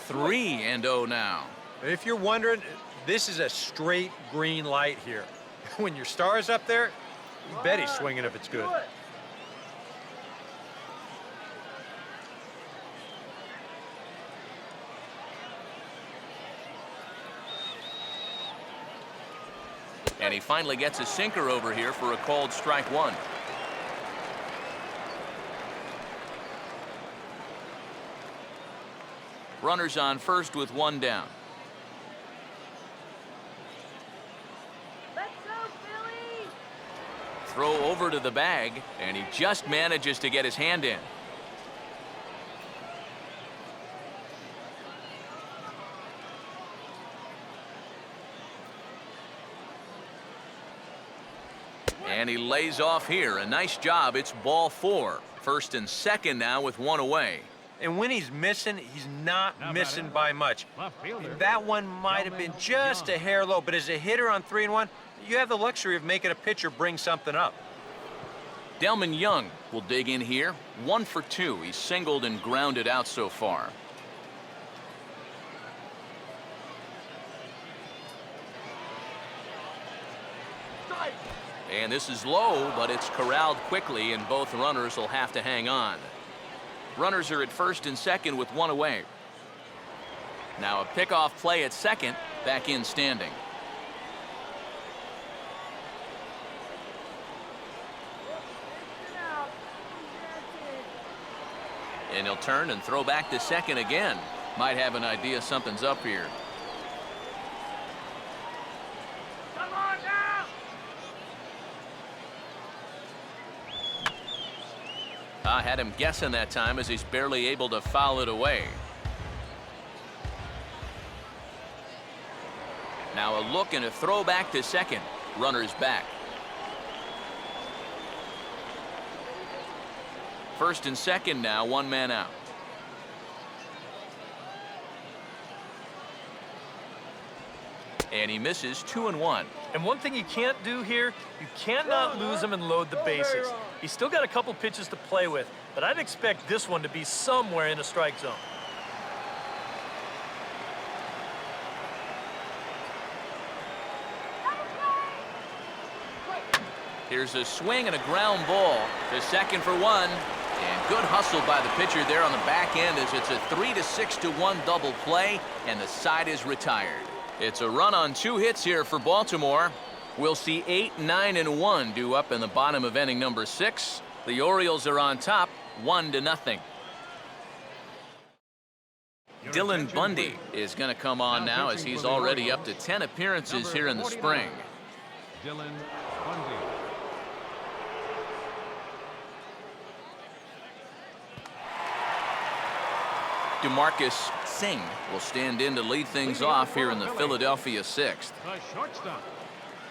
B: Three and 0 now.
D: If you're wondering, this is a straight green light here. When your star is up there, you bet he's swinging if it's good.
B: And he finally gets a sinker over here for a called strike 1. Runners on first with 1 down.
F: Let's go, Philly.
B: Throw over to the bag, and he just manages to get his hand in. And he lays off here. A nice job. It's ball 4. First and second now with one away.
D: And when he's missing, he's not missing by much.
E: Left fielder.
D: That one might have been just a hair low, but as a hitter on 3-1, you have the luxury of making a pitcher bring something up.
B: Tillman Young will dig in here. 1 for 2. He's singled and grounded out so far. And this is low, but it's corralled quickly, and both runners will have to hang on. Runners are at first and second with one away. Now a pickoff play at second, back in standing. And he'll turn and throw back to second again. Might have an idea something's up here.
F: Come on now!
B: I had him guessing that time as he's barely able to foul it away. Now a look and a throw back to second. Runners back. First and second now, one man out. And he misses 2-1.
C: And one thing you can't do here, you cannot lose him and load the bases. He's still got a couple pitches to play with, but I'd expect this one to be somewhere in the strike zone.
B: Here's a swing and a ground ball to second for one. And good hustle by the pitcher there on the back end as it's a 3-6-1 double play, and the side is retired. It's a run on 2 hits here for Baltimore. We'll see 8, 9, and 1 due up in the bottom of inning number 6. The Orioles are on top, 1-0. Dylan Bundy is going to come on now as he's already up to 10 appearances here in the spring.
E: Dylan Bundy.
B: DeMarcus Singh will stand in to lead things off here in the Philadelphia 6th.
E: The shortstop,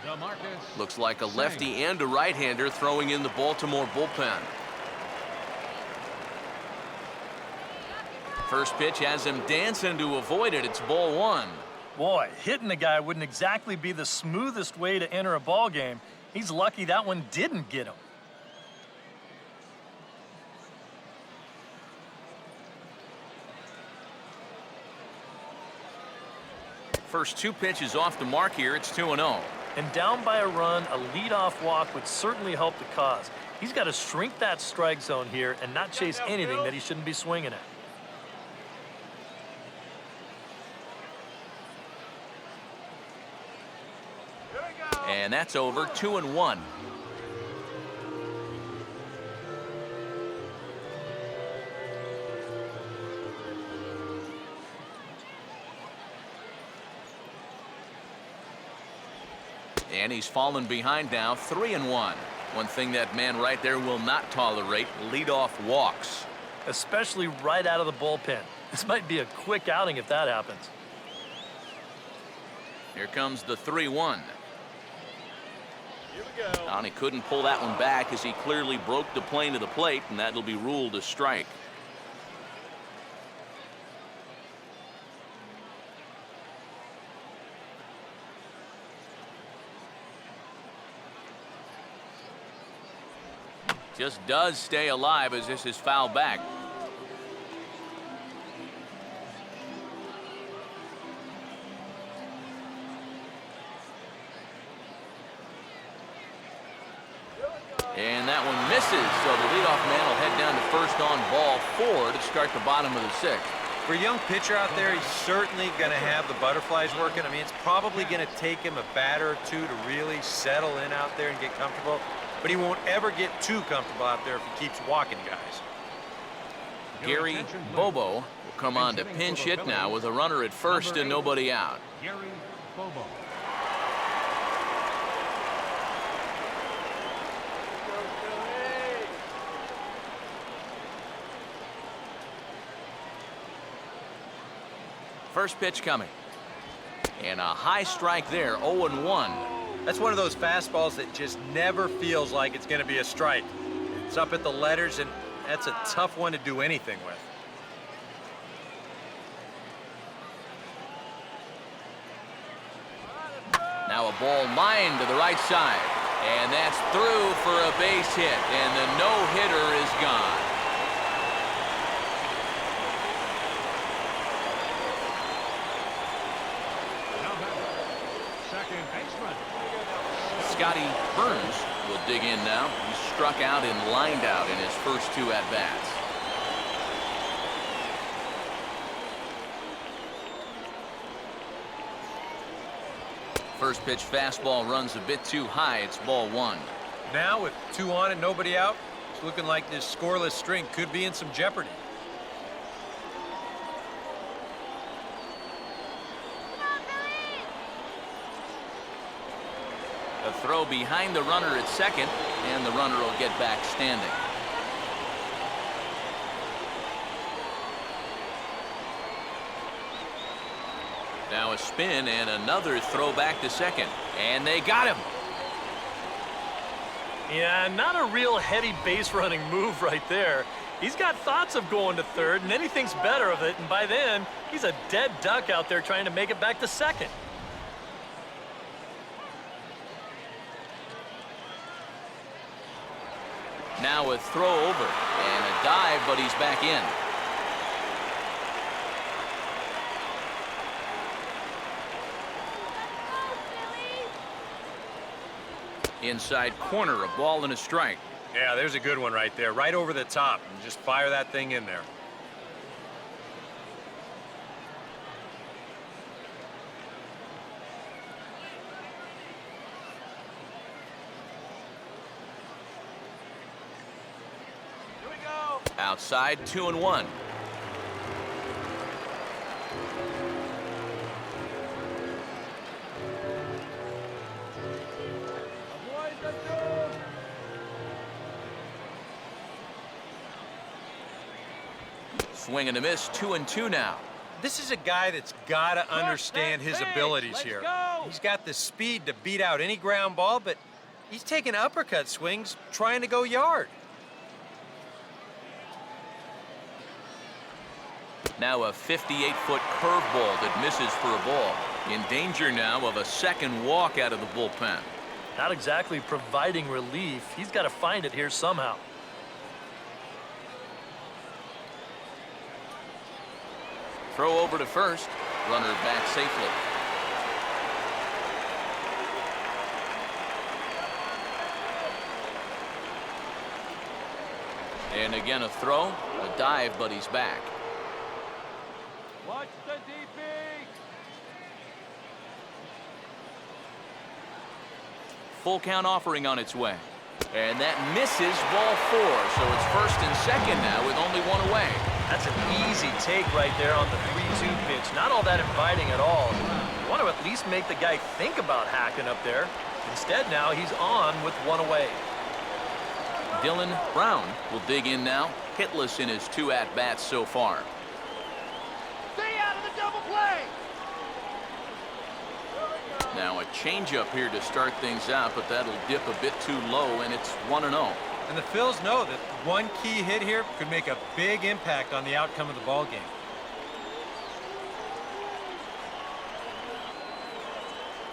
E: DeMarcus.
B: Looks like a lefty and a right-hander throwing in the Baltimore bullpen. First pitch has him dancing to avoid it. It's ball 1.
C: Boy, hitting the guy wouldn't exactly be the smoothest way to enter a ball game. He's lucky that one didn't get him.
B: First 2 pitches off the mark here. It's 2-0.
C: And down by a run, a leadoff walk would certainly help the cause. He's got to shrink that strike zone here and not chase anything that he shouldn't be swinging at.
B: And that's over. 2-1. And he's fallen behind now, 3-1. One thing that man right there will not tolerate, leadoff walks.
C: Especially right out of the bullpen. This might be a quick outing if that happens.
B: Here comes the 3-1.
F: Here we go.
B: And he couldn't pull that one back as he clearly broke the plane to the plate, and that'll be ruled a strike. Just does stay alive as this is fouled back. And that one misses, so the leadoff man will head down to first on ball 4 to start the bottom of the 6th.
D: For a young pitcher out there, he's certainly going to have the butterflies working. I mean, it's probably going to take him a batter or 2 to really settle in out there and get comfortable. But he won't ever get too comfortable out there if he keeps walking guys.
B: Gary Bobo will come on to pinch hit now with a runner at first and nobody out.
E: Gary Bobo.
B: First pitch coming. And a high strike there, 0-1.
D: That's one of those fastballs that just never feels like it's going to be a strike. It's up at the letters, and that's a tough one to do anything with.
B: Now a ball lined to the right side. And that's through for a base hit. And the no-hitter is gone.
E: Now batter, second baseman.
B: Scotty Burns will dig in now. He struck out and lined out in his first 2 at-bats. First pitch fastball runs a bit too high. It's ball 1.
D: Now with 2 on and nobody out, it's looking like this scoreless string could be in some jeopardy.
B: A throw behind the runner at second, and the runner will get back standing. Now a spin and another throw back to second. And they got him.
C: Yeah, not a real heady base running move right there. He's got thoughts of going to third, and then he thinks better of it, and by then, he's a dead duck out there trying to make it back to second.
B: Now a throw over and a dive, but he's back in. Inside corner, a ball and a strike.
D: Yeah, there's a good one right there, right over the top, and just fire that thing in there.
F: Here we go.
B: Outside, 2-1.
F: Boys, let's go.
B: Swing and a miss, 2-2 now.
D: This is a guy that's got to understand his
F: base.
D: abilities
F: Let's
D: here.
F: go.
D: He's got the speed to beat out any ground ball, but he's taking uppercut swings trying to go yard.
B: Now a 58-foot curveball that misses for a ball. In danger now of a second walk out of the bullpen.
C: Not exactly providing relief. He's got to find it here somehow.
B: Throw over to first. Runner back safely. And again a throw. A dive, but he's back.
F: Watch the DP.
B: Full count offering on its way. And that misses, ball 4. So it's first and second now with only 1 away.
C: That's an easy take right there on the 3-2 pitch. Not all that inviting at all. You want to at least make the guy think about hacking up there. Instead now he's on with 1 away.
B: Dylan Brown will dig in now. Hitless in his 2 at-bats so far.
F: Stay out of the double play.
B: Now a changeup here to start things out, but that'll dip a bit too low, and it's 1-0.
D: And the Phils know that one key hit here could make a big impact on the outcome of the ball game.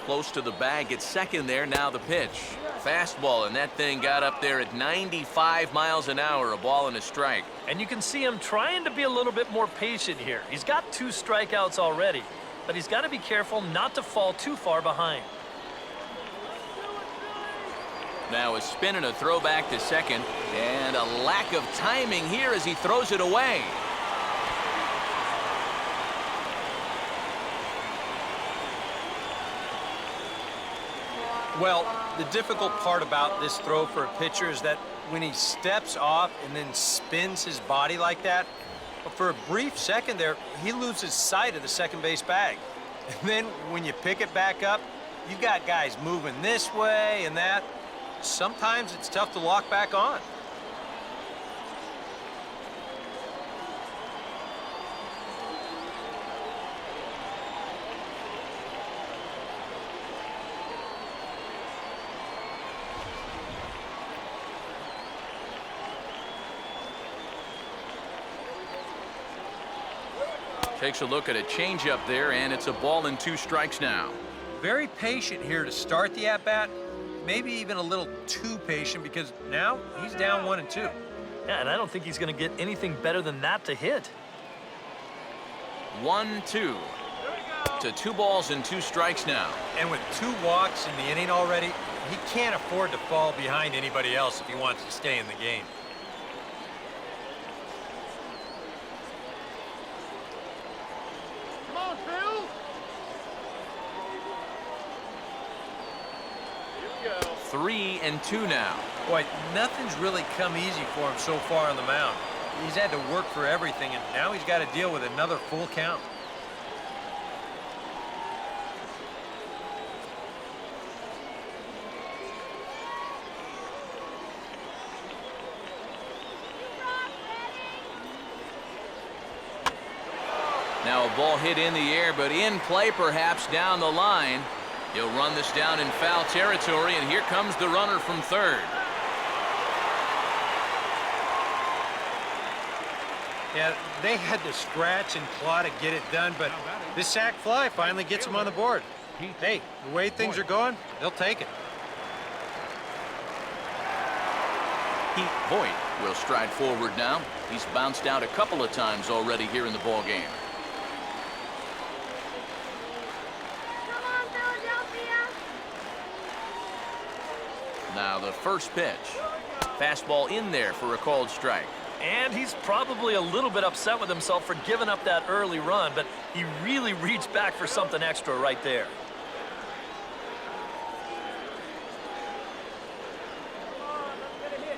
B: Close to the bag at second there. Now the pitch. Fastball, and that thing got up there at 95 miles an hour. A ball and a strike.
C: And you can see him trying to be a little bit more patient here. He's got 2 strikeouts already, but he's got to be careful not to fall too far behind.
B: Now a spin and a throw back to second, and a lack of timing here as he throws it away.
D: Well, the difficult part about this throw for a pitcher is that when he steps off and then spins his body like that, for a brief second there, he loses sight of the second base bag. And then when you pick it back up, you've got guys moving this way and that. Sometimes it's tough to lock back on.
B: Takes a look at a changeup there, and it's a ball and 2 strikes now.
D: Very patient here to start the at-bat. Maybe even a little too patient because now he's down 1-2.
C: Yeah, and I don't think he's going to get anything better than that to hit.
B: 1-2 to 2 balls and 2 strikes now.
D: And with 2 walks in the inning already, he can't afford to fall behind anybody else if he wants to stay in the game.
F: Come on, Phil. Here we go.
B: 3-2 now.
D: Boy, nothing's really come easy for him so far on the mound. He's had to work for everything, and now he's got to deal with another full count.
B: Now a ball hit in the air, but in play perhaps down the line. He'll run this down in foul territory, and here comes the runner from third.
D: Yeah, they had to scratch and claw to get it done, but this sac fly finally gets him on the board. Hey, the way things are going, they'll take it.
B: Pete Voigt will stride forward now. He's bounced out a couple of times already here in the ball game.
F: Come on, Philadelphia.
B: Now the first pitch. Fastball in there for a called strike.
C: And he's probably a little bit upset with himself for giving up that early run, but he really reached back for something extra right there.
F: Come on, let's get a hit.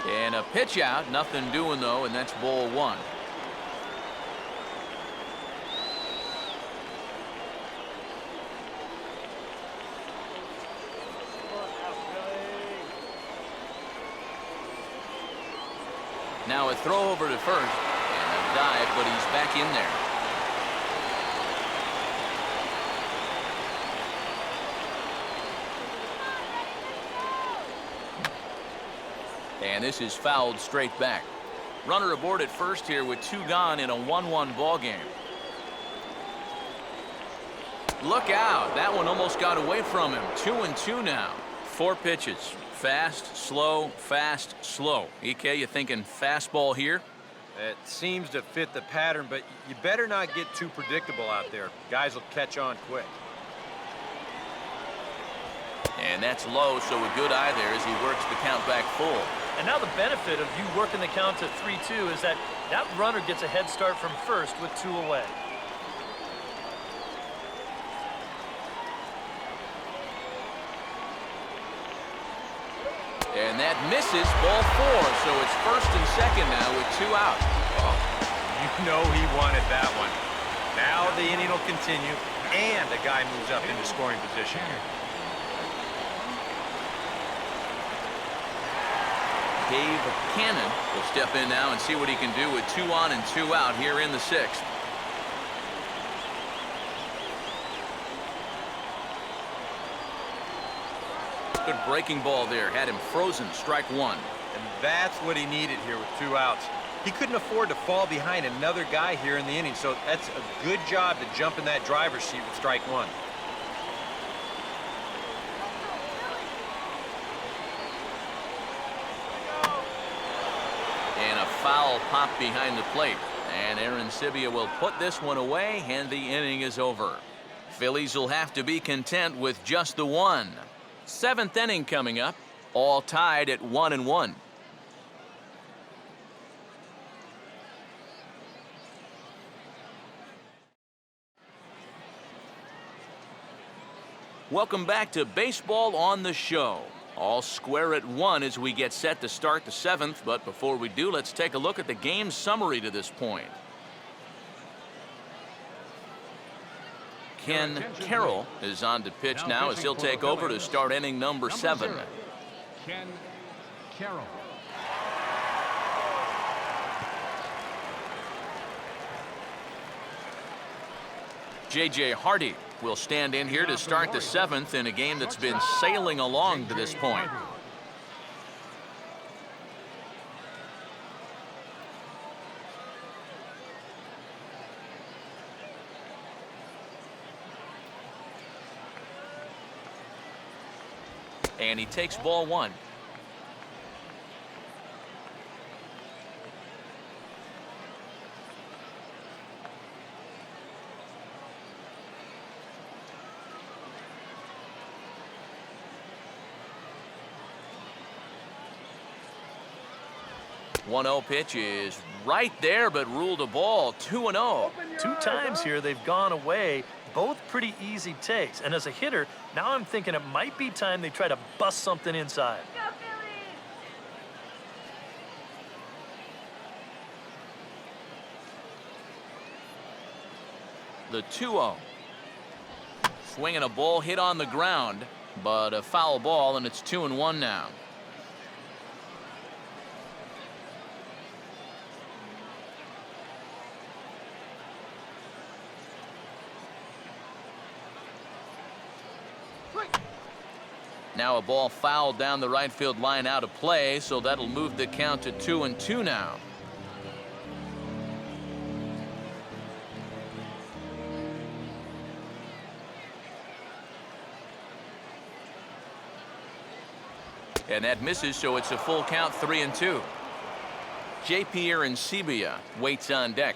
B: And a pitch out, nothing doing though, and that's ball 1. Now a throw over to first, and a dive, but he's back in there. And this is fouled straight back. Runner aboard at first here with 2 gone in a 1-1 ball game. Look out, that one almost got away from him. 2-2 now. 4 pitches. Fast, slow, fast, slow. EK, you thinking fastball here?
D: It seems to fit the pattern, but you better not get too predictable out there. Guys will catch on quick.
B: And that's low, so a good eye there as he works the count back full.
C: And now the benefit of you working the count to 3-2 is that that runner gets a head start from first with 2 away.
B: And that misses, ball 4, so it's first and second now with 2 out.
D: Oh, you know he wanted that one. Now the inning will continue, and the guy moves up into scoring position here.
B: Dave Cannon will step in now and see what he can do with 2 on and 2 out here in the 6th. Good breaking ball there. Had him frozen. Strike 1.
D: And that's what he needed here with 2 outs. He couldn't afford to fall behind another guy here in the inning, so that's a good job to jump in that driver's seat with strike 1.
B: And a foul pop behind the plate. And Aaron Sibia will put this one away, and the inning is over. Phillies will have to be content with just the 1. 7th inning coming up, all tied at 1-1. Welcome back to Baseball on the Show. All square at 1 as we get set to start the 7th, but before we do, let's take a look at the game summary to this point. Ken Carroll is on to pitch now as he'll take over to start inning number 7.
E: Ken Carroll.
B: J.J. Hardy will stand in here to start the 7th in a game that's been sailing along to this point. And he takes ball one. One 0 pitch is right there, but ruled a ball. 2-0.
C: 2 times here they've gone away. Both pretty easy takes. And as a hitter, now I'm thinking it might be time they try to bust something inside.
F: Go, Phillies!
B: The 2-0. Swinging a ball hit on the ground, but a foul ball, and it's 2-1 now. Now a ball fouled down the right field line out of play, so that'll move the count to 2-2 now. And that misses, so it's a full count, 3-2. JP and Sebia waits on deck.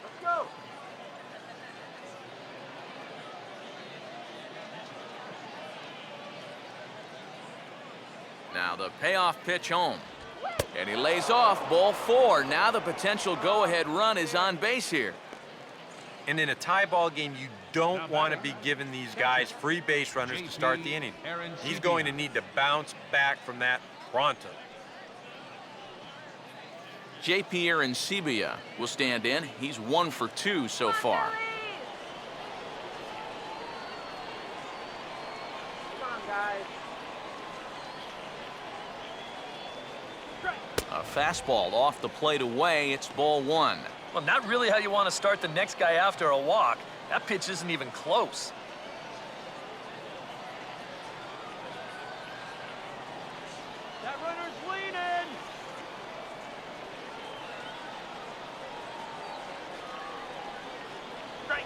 F: Let's go!
B: Now the payoff pitch home. And he lays off, ball 4. Now the potential go-ahead run is on base here.
D: And in a tie ball game, you don't want to be giving these guys free base runners to start the inning. He's going to need to bounce back from that pronto.
B: JP and Sebia will stand in. He's 1 for 2 so far.
F: Come on, guys.
B: A fastball off the plate away. It's ball 1.
C: Well, not really how you want to start the next guy after a walk. That pitch isn't even close.
F: That runner's leaning! Strike!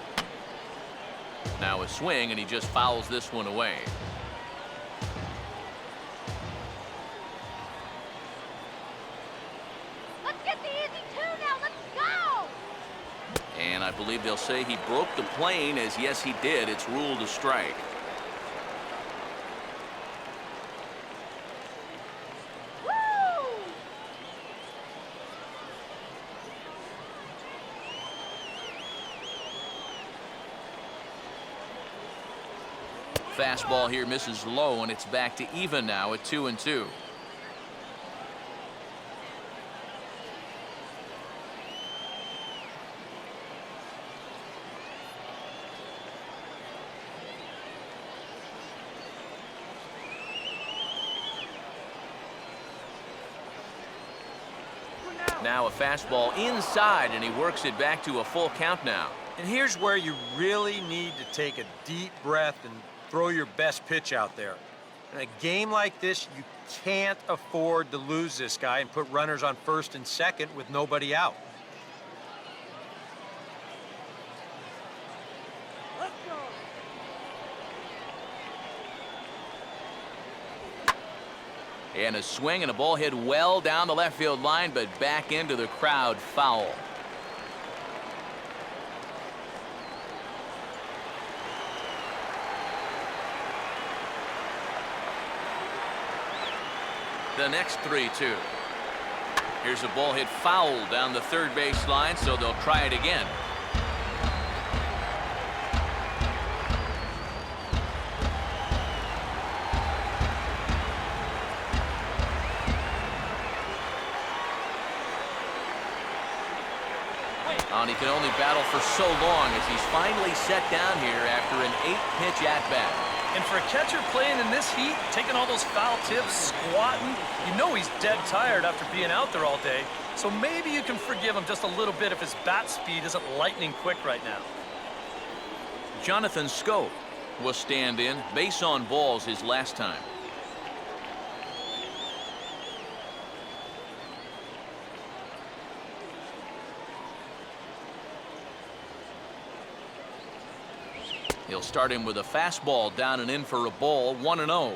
B: Now a swing, and he just fouls this one away.
F: Let's get the easy 2 now! Let's go!
B: And I believe they'll say he broke the plane, as yes he did. It's ruled a strike.
F: Woo!
B: Fastball here misses low, and it's back to even now at 2-2. Now a fastball inside, and he works it back to a full count now.
D: And here's where you really need to take a deep breath and throw your best pitch out there. In a game like this, you can't afford to lose this guy and put runners on first and second with nobody out.
F: Let's go!
B: And a swing and a ball hit well down the left field line, but back into the crowd, foul. The next 3-2. Here's a ball hit foul down the third base line, so they'll try it again. And he can only battle for so long as he's finally set down here after an 8-pitch at-bat.
C: And for a catcher playing in this heat, taking all those foul tips, squatting, you know he's dead tired after being out there all day. So maybe you can forgive him just a little bit if his bat speed isn't lightning quick right now.
B: Jonathan Scope will stand in. Base on balls his last time. He'll start him with a fastball down and in for a ball, 1-0.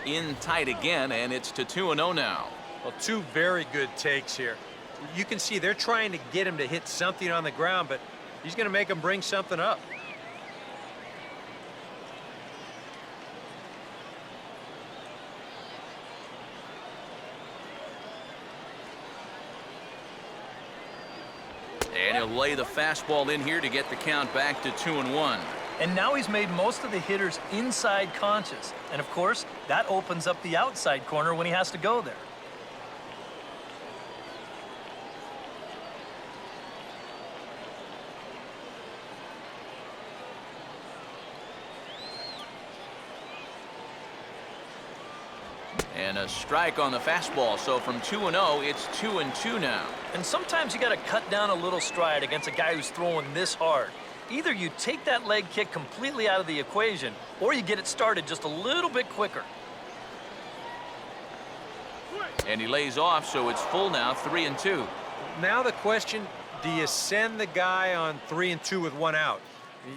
B: In tight again, and it's to 2-0 now.
D: Well, two very good takes here. You can see they're trying to get him to hit something on the ground, but he's going to make him bring something up.
B: And he'll lay the fastball in here to get the count back to 2-1.
C: And now he's made most of the hitters inside conscious. And of course, that opens up the outside corner when he has to go there.
B: And a strike on the fastball. So from 2-0, it's 2-2 now.
C: And sometimes you got to cut down a little stride against a guy who's throwing this hard. Either you take that leg kick completely out of the equation, or you get it started just a little bit quicker.
B: And he lays off, so it's full now, 3-2.
D: Now the question, do you send the guy on 3-2 with one out?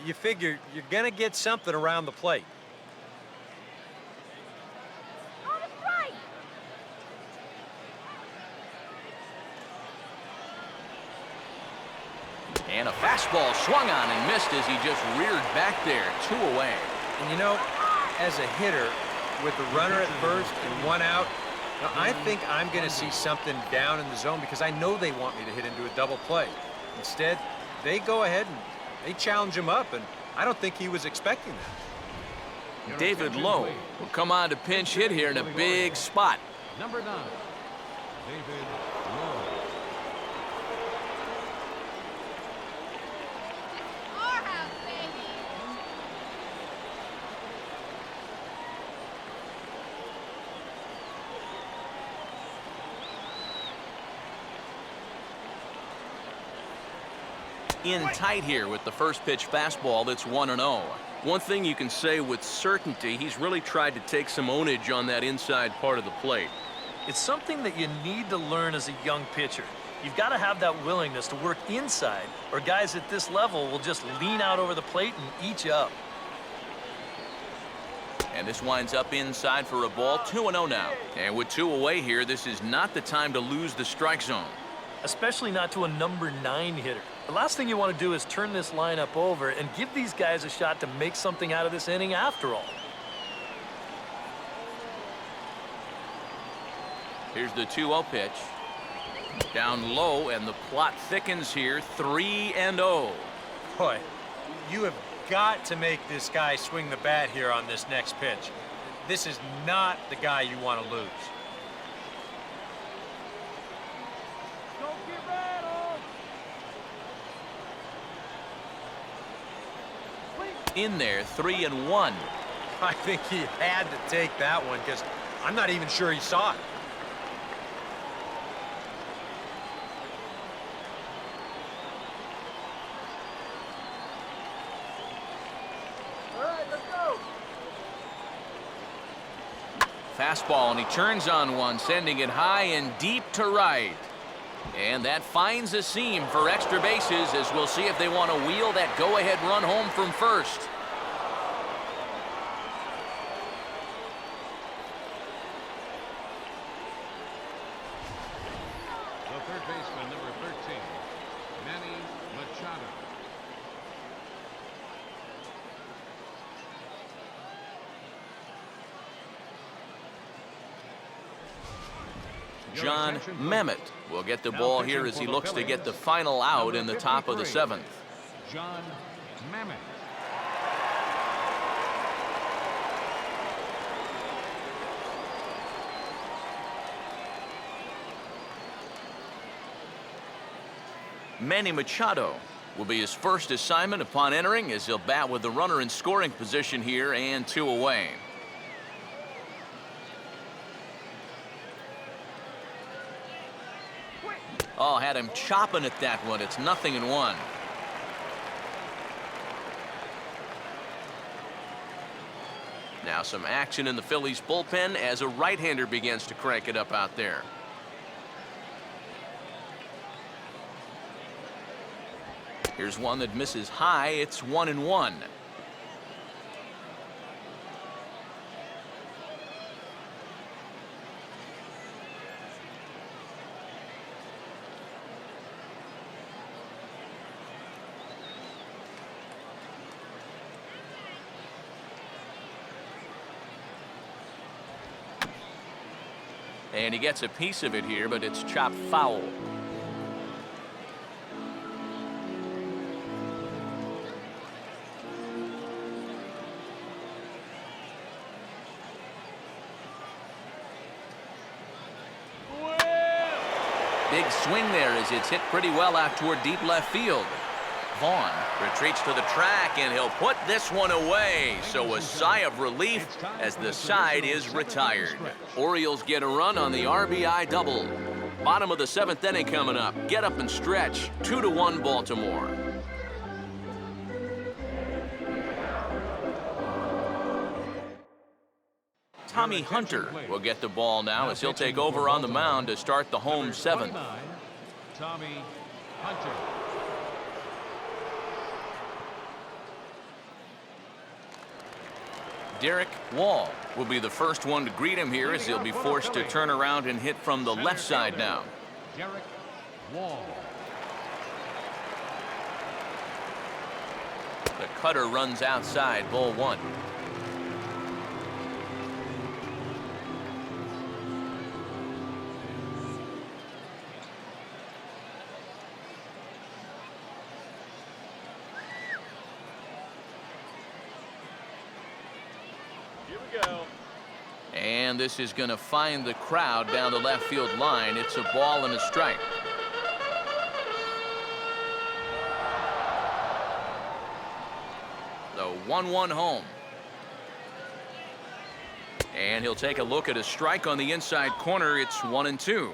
D: You figure you're going to get something around the plate.
B: And a fastball swung on and missed as he just reared back there, 2 away.
D: And you know, as a hitter, with the runner at first and one out, I think I'm going to see something down in the zone because I know they want me to hit into a double play. Instead, they go ahead and they challenge him up, and I don't think he was expecting that.
B: David Lowe will come on to pinch hit here in a big spot.
E: Number 9, David Lowe.
B: In tight here with the first pitch fastball that's 1-0. One thing you can say with certainty, he's really tried to take some ownage on that inside part of the plate.
C: It's something that you need to learn as a young pitcher. You've got to have that willingness to work inside, or guys at this level will just lean out over the plate and eat you up.
B: And this winds up inside for a ball, 2-0 now. And with 2 away here, this is not the time to lose the strike zone.
C: Especially not to a number 9 hitter. The last thing you want to do is turn this lineup over and give these guys a shot to make something out of this inning after all.
B: Here's the 2-0 pitch. Down low, and the plot thickens here, 3-0.
D: Boy, you have got to make this guy swing the bat here on this next pitch. This is not the guy you want to lose.
B: In there, 3-1.
D: I think he had to take that one because I'm not even sure he saw it.
F: All right, let's go.
B: Fastball, and he turns on one, sending it high and deep to right. And that finds a seam for extra bases, as we'll see if they want to wheel that go-ahead run home from first.
E: The third baseman, number 13, Manny Machado.
B: John Mehmet will get the ball here as he looks to get the final out in the top of the 7th.
E: John Mamet.
B: Manny Machado will be his first assignment upon entering, as he'll bat with the runner in scoring position here and 2 away. Oh, had him chopping at that one. It's 0-1. Now some action in the Phillies bullpen as a right-hander begins to crank it up out there. Here's one that misses high. It's 1-1. And he gets a piece of it here, but it's chopped foul. Big swing there as it's hit pretty well out toward deep left field. Vaughn retreats to the track, and he'll put this one away. So a sigh of relief as the side is retired. Orioles get a run on the RBI double. Bottom of the 7th inning coming up. Get up and stretch. 2-1 Baltimore. Tommy Hunter will get the ball now as he'll take over on the mound to start the home 7th.
E: Tommy Hunter.
B: Derek Wall will be the first one to greet him here as he'll be forced to turn around and hit from the left side now.
E: Derek Wall.
B: The cutter runs outside, ball 1. And this is going to find the crowd down the left field line. It's a ball and a strike. The 1-1 home. And he'll take a look at a strike on the inside corner. It's 1-2.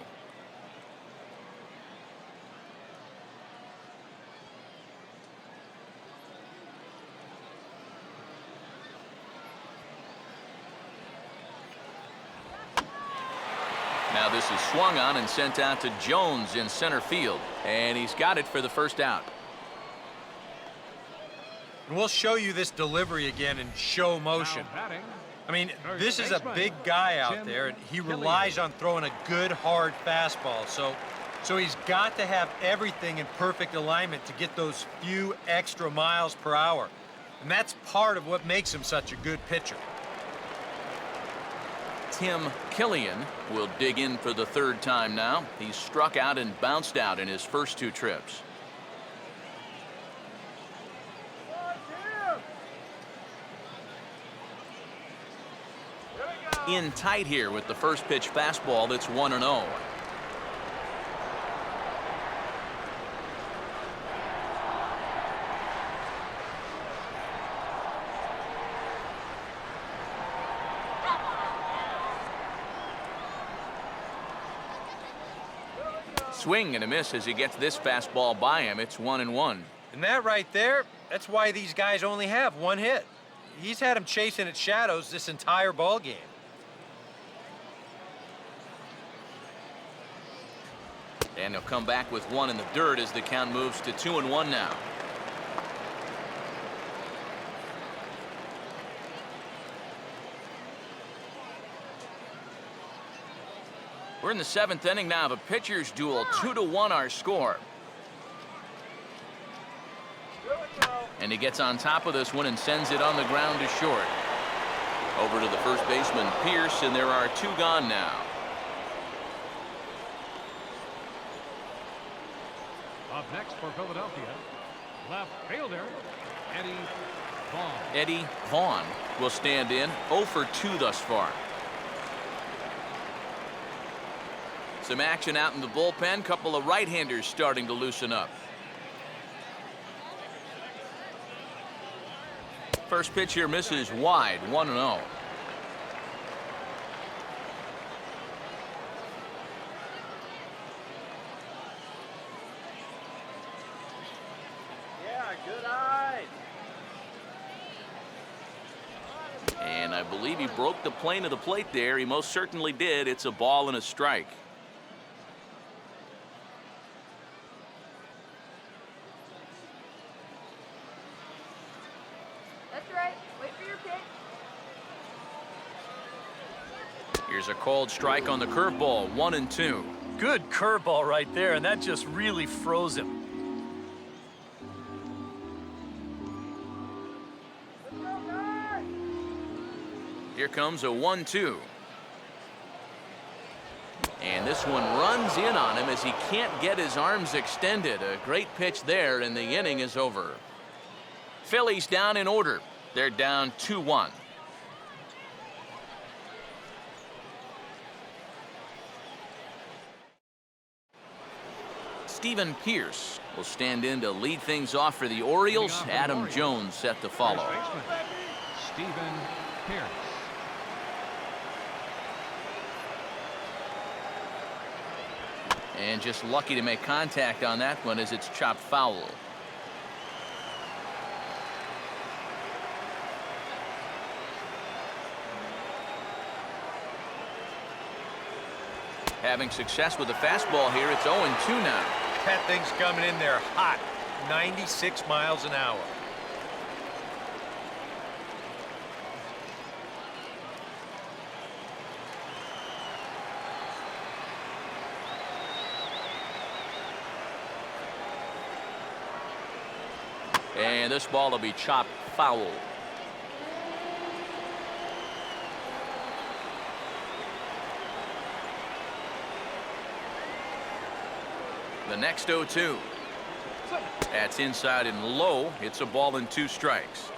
B: Now this is swung on and sent out to Jones in center field. And he's got it for the first out.
D: And we'll show you this delivery again in show motion. I mean, this is a big guy out there, and he relies on throwing a good, hard fastball. So he's got to have everything in perfect alignment to get those few extra miles per hour. And that's part of what makes him such a good pitcher.
B: Tim Killian will dig in for the 3rd time now. He's struck out and bounced out in his first 2 trips. In tight here with the first pitch fastball that's 1-0. Swing and a miss as he gets this fastball by him. It's 1-1.
D: And that right there, that's why these guys only have 1 hit. He's had them chasing at shadows this entire ball game.
B: And he'll come back with 1 in the dirt as the count moves to 2-1 now. We're in the 7th inning now of a pitcher's duel. 2-1 our score. And he gets on top of this one and sends it on the ground to short. Over to the first baseman, Pierce, and there are 2 gone now.
E: Up next for Philadelphia, left fielder Eddie Vaughn.
B: Eddie Vaughn will stand in. 0 for 2 thus far. Some action out in the bullpen. Couple of right-handers starting to loosen up. First pitch here misses wide. 1-0. believe he broke the plane of the plate there. He most certainly did. It's a ball and a strike.
F: That's right. Wait for your pitch.
B: Here's a called strike on the curveball, 1-2.
C: Good curveball right there, and that just really froze him.
F: Let's go, guys.
B: Here comes a 1-2. And this one runs in on him as he can't get his arms extended. A great pitch there, and the inning is over. Phillies down in order. They're down 2-1. Stephen Pierce will stand in to lead things off for the Orioles. Adam Jones set to follow.
E: First baseman, Stephen Pierce.
B: And just lucky to make contact on that one as it's chopped foul. Having success with the fastball here, it's 0-2 now.
D: That thing's coming in there hot, 96 miles an hour.
B: And this ball will be chopped foul. The next 0-2. That's inside and low. It's a ball and 2 strikes.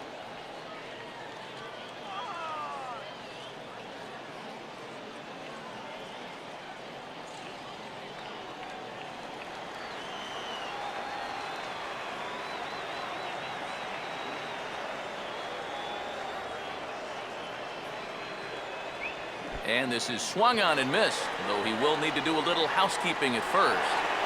B: And this is swung on and missed, though he will need to do a little housekeeping at first.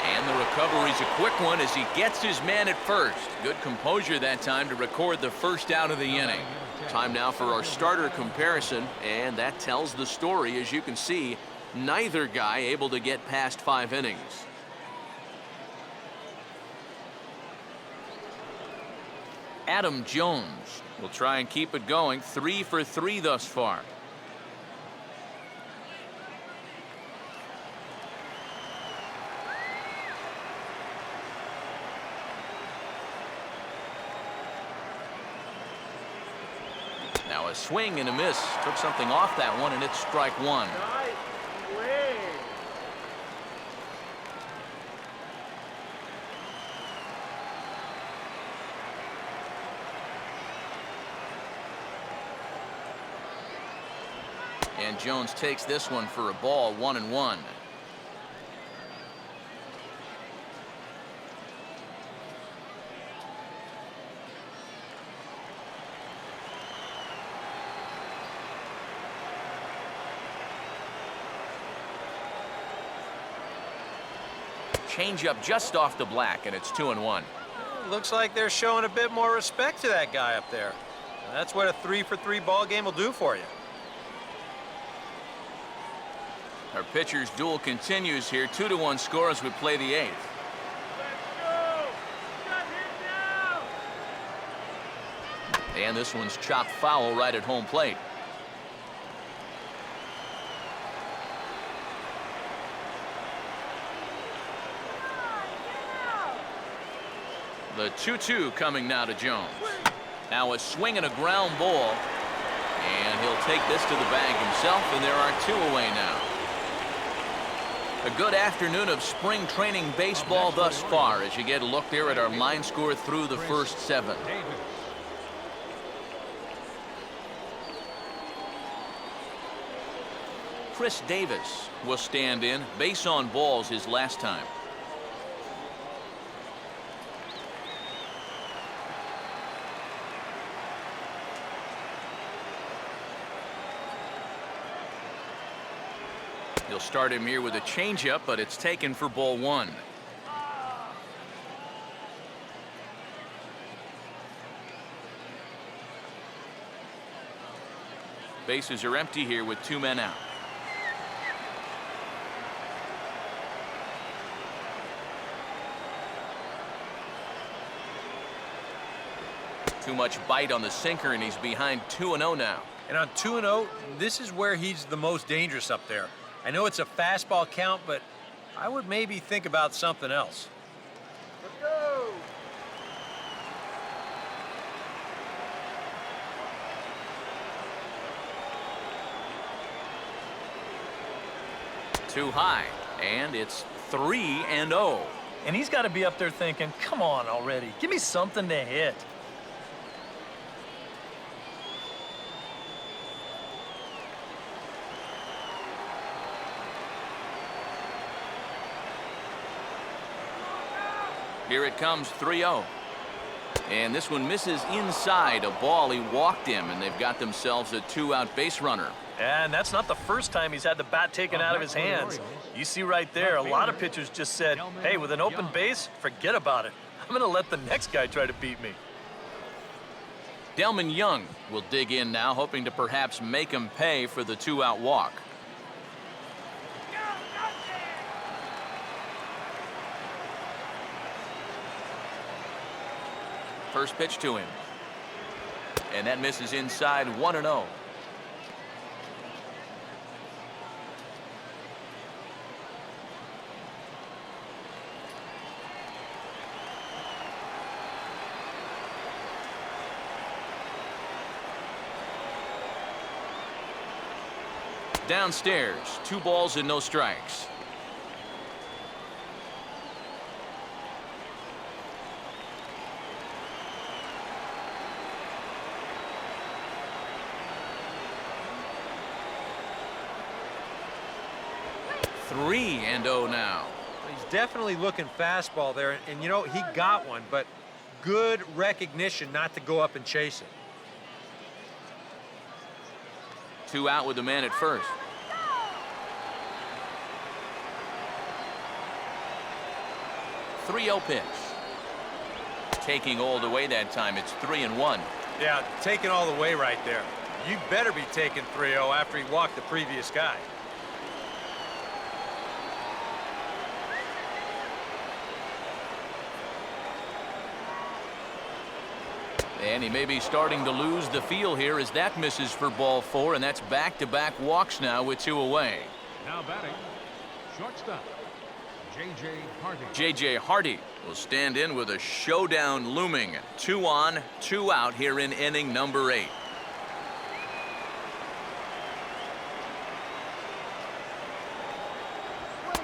B: And the recovery's a quick one as he gets his man at first. Good composure that time to record the first out of the inning. Time now for our starter comparison, and that tells the story. As you can see, neither guy able to get past 5 innings. Adam Jones will try and keep it going, 3 for 3 thus far. Now a swing and a miss. Took something off that one, and it's strike 1.
F: Nice swing.
B: And Jones takes this one for a ball, 1-1. Changeup just off the black, and it's 2-1.
D: Looks like they're showing a bit more respect to that guy up there. That's what a 3 for 3 ball game will do for you.
B: Our pitcher's duel continues here. 2-1 score as we play the 8th.
F: Let's go. Got him now.
B: And this one's chopped foul right at home plate. The 2-2 coming now to Jones. Now a swing and a ground ball. And he'll take this to the bag himself, and there are 2 away now. A good afternoon of spring training baseball thus far as you get a look there at our line score through the first 7. Chris Davis will stand in. Base on balls his last time. He'll start him here with a changeup, but it's taken for ball 1. Bases are empty here with 2 men out. Too much bite on the sinker, and he's behind 2-0 now.
D: And on 2-0, this is where he's the most dangerous up there. I know it's a fastball count, but I would maybe think about something else.
F: Let's go.
B: Too high, and it's 3-0.
C: And he's got to be up there thinking, come on already. Give me something to hit.
B: Here it comes, 3-0. And this one misses inside a ball. He walked him, and they've got themselves a 2-out base runner.
C: And that's not the first time he's had the bat taken out of his hands. You see right there, a lot of pitchers just said, hey, with an open base, forget about it. I'm going to let the next guy try to beat me.
B: Tillman Young will dig in now, hoping to perhaps make him pay for the 2-out walk. First pitch to him. And that misses inside, 1-0. Downstairs, 2 balls and no strikes. Three and 0 now.
D: He's definitely looking fastball there, and you know, he got one, but good recognition not to go up and chase it.
B: 2 out with the man at first. .30 pitch. Taking all the way that time. It's 3-1.
D: Yeah, taking all the way right there. You better be taking 3-0 after he walked the previous guy.
B: And he may be starting to lose the feel here as that misses for ball 4, and that's back-to-back walks now with 2 away.
E: Now batting, shortstop, J.J. Hardy.
B: J.J. Hardy will stand in with a showdown looming. 2 on, 2 out here in inning number 8.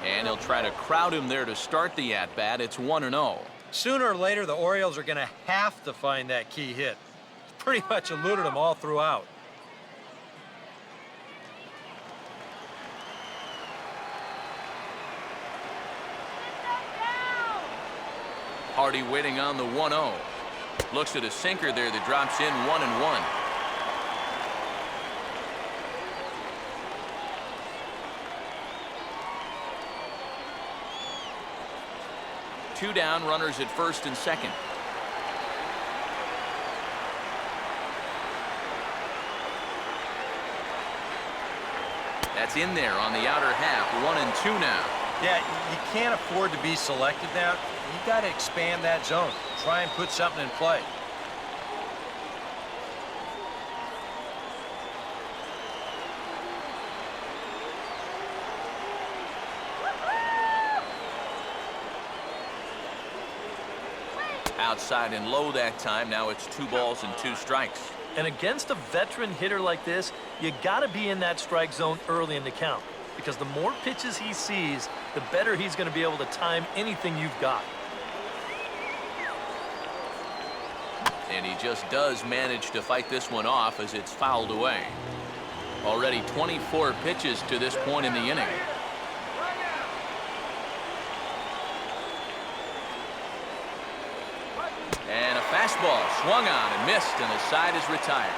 B: And he'll try to crowd him there to start the at-bat. It's 1-0.
D: Sooner or later, the Orioles are going to have to find that key hit. It's pretty much eluded them all throughout.
B: Hardy waiting on the 1-0. Looks at a sinker there that drops in 1-1. Two down, runners at first and second. That's in there on the outer half. 1-2 now.
D: Yeah, you can't afford to be selected now. You got to expand that zone. Try and put something in play.
B: Outside and low that time. Now it's 2 balls and 2 strikes.
C: And against a veteran hitter like this, you got to be in that strike zone early in the count, because the more pitches he sees, the better he's going to be able to time anything you've got.
B: And he just does manage to fight this one off as it's fouled away. Already 24 pitches to this point in the inning. And a fastball swung on and missed, and the side is retired.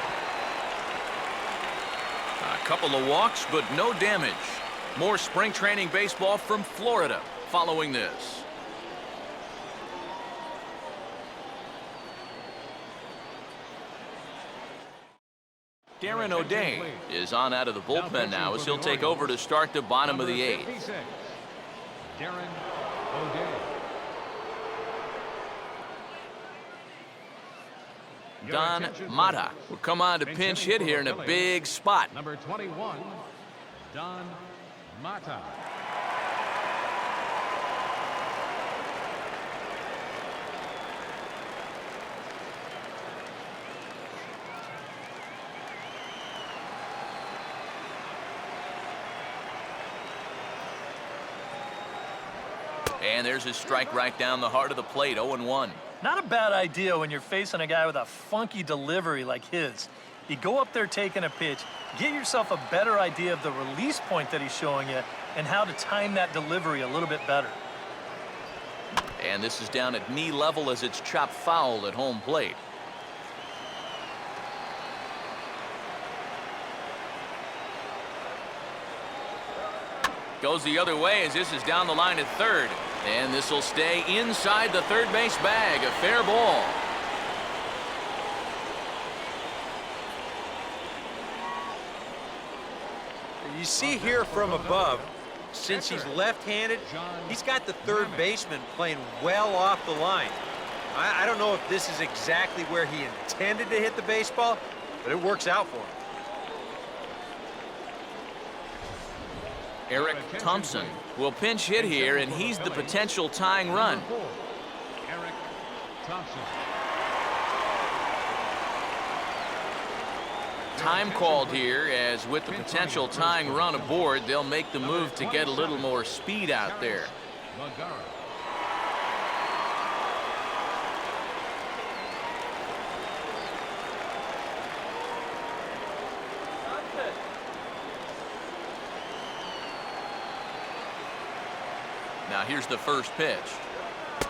B: A couple of walks, but no damage. More spring training baseball from Florida following this. Darren O'Day is on out of the bullpen now as he'll take over to start the bottom of the 8th.
E: Darren O'Day.
B: Don Mata will come on to pinch hit here in a big spot.
E: Number 21, Don Mata.
B: And there's his strike right down the heart of the plate, 0-1.
C: Not a bad idea when you're facing a guy with a funky delivery like his. You go up there taking a pitch, get yourself a better idea of the release point that he's showing you and how to time that delivery a little bit better.
B: And this is down at knee level as it's chopped foul at home plate. Goes the other way as this is down the line at third. And this will stay inside the third base bag. A fair ball.
D: You see here from above, since he's left-handed, he's got the third baseman playing well off the line. I don't know if this is exactly where he intended to hit the baseball, but it works out for him.
B: Eric Thompson will pinch hit here, and he's the potential tying run.
E: Eric Thompson.
B: Time called here, as with the potential tying run aboard, they'll make the move to get a little more speed out there. Now here's the first pitch.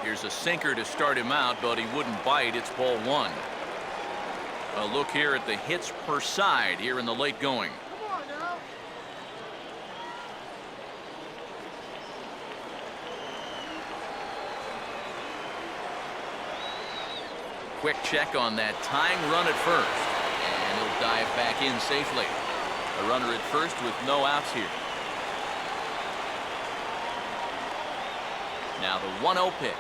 B: Here's a sinker to start him out, but he wouldn't bite. It's ball 1. A look here at the hits per side here in the late going.
F: Come on now.
B: Quick check on that tying run at first. And he'll dive back in safely. A runner at first with no outs here. Now the 1-0 pitch.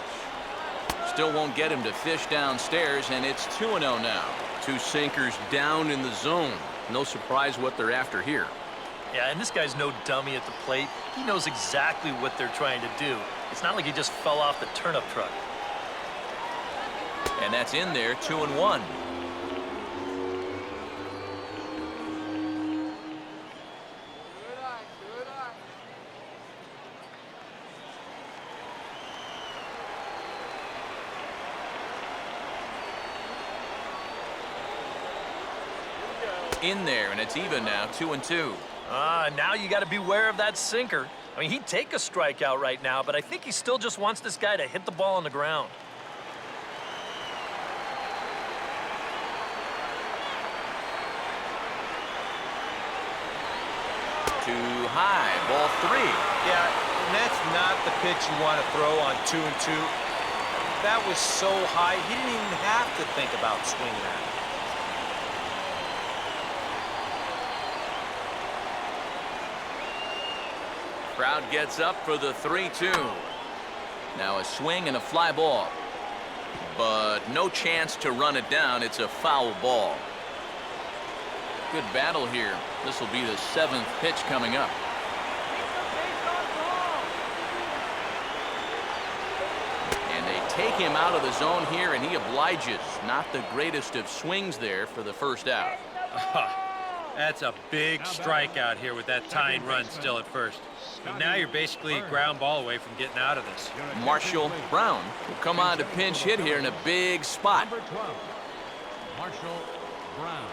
B: Still won't get him to fish downstairs, and it's 2-0 now. 2 sinkers down in the zone. No surprise what they're after here.
C: Yeah, and this guy's no dummy at the plate. He knows exactly what they're trying to do. It's not like he just fell off the turnip truck.
B: And that's in there, 2-1. In there, and it's even now, 2-2.
C: Now you got to beware of that sinker. I mean, he'd take a strikeout right now, but I think he still just wants this guy to hit the ball on the ground.
B: Too high, ball 3.
D: Yeah, and that's not the pitch you want to throw on 2-2. That was so high, he didn't even have to think about swinging at it.
B: Crowd gets up for the 3-2. Now a swing and a fly ball. But no chance to run it down. It's a foul ball. Good battle here. This will be the 7th pitch coming up. And they take him out of the zone here, and he obliges. Not the greatest of swings there for the first out.
D: That's a big strikeout here with that tying run still at first. And now you're basically a ground ball away from getting out of this.
B: Marshall Brown will come on to pinch hit here in a big spot.
E: Number 12, Marshall Brown.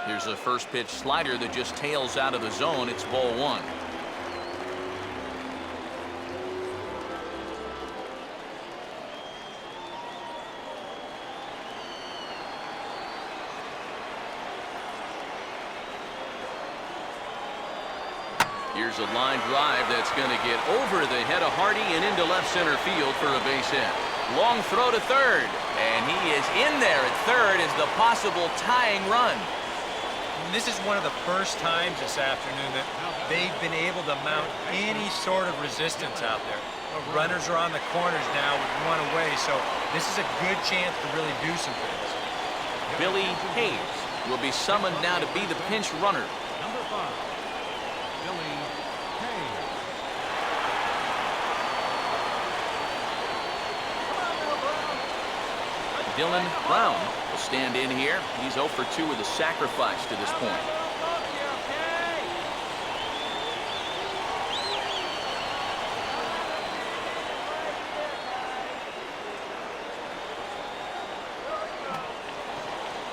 B: Here's a first pitch slider that just tails out of the zone. It's ball 1. Here's a line drive that's going to get over the head of Hardy and into left center field for a base hit. Long throw to third, and he is in there at third as the possible tying run.
D: This is one of the first times this afternoon that they've been able to mount any sort of resistance out there. Runners are on the corners now with one away, so this is a good chance to really do some things.
B: Billy Hayes will be summoned now to be the pinch runner.
E: Number 5, Billy Hayes.
B: Dylan Brown will stand in here. He's 0 for 2 with a sacrifice to this point.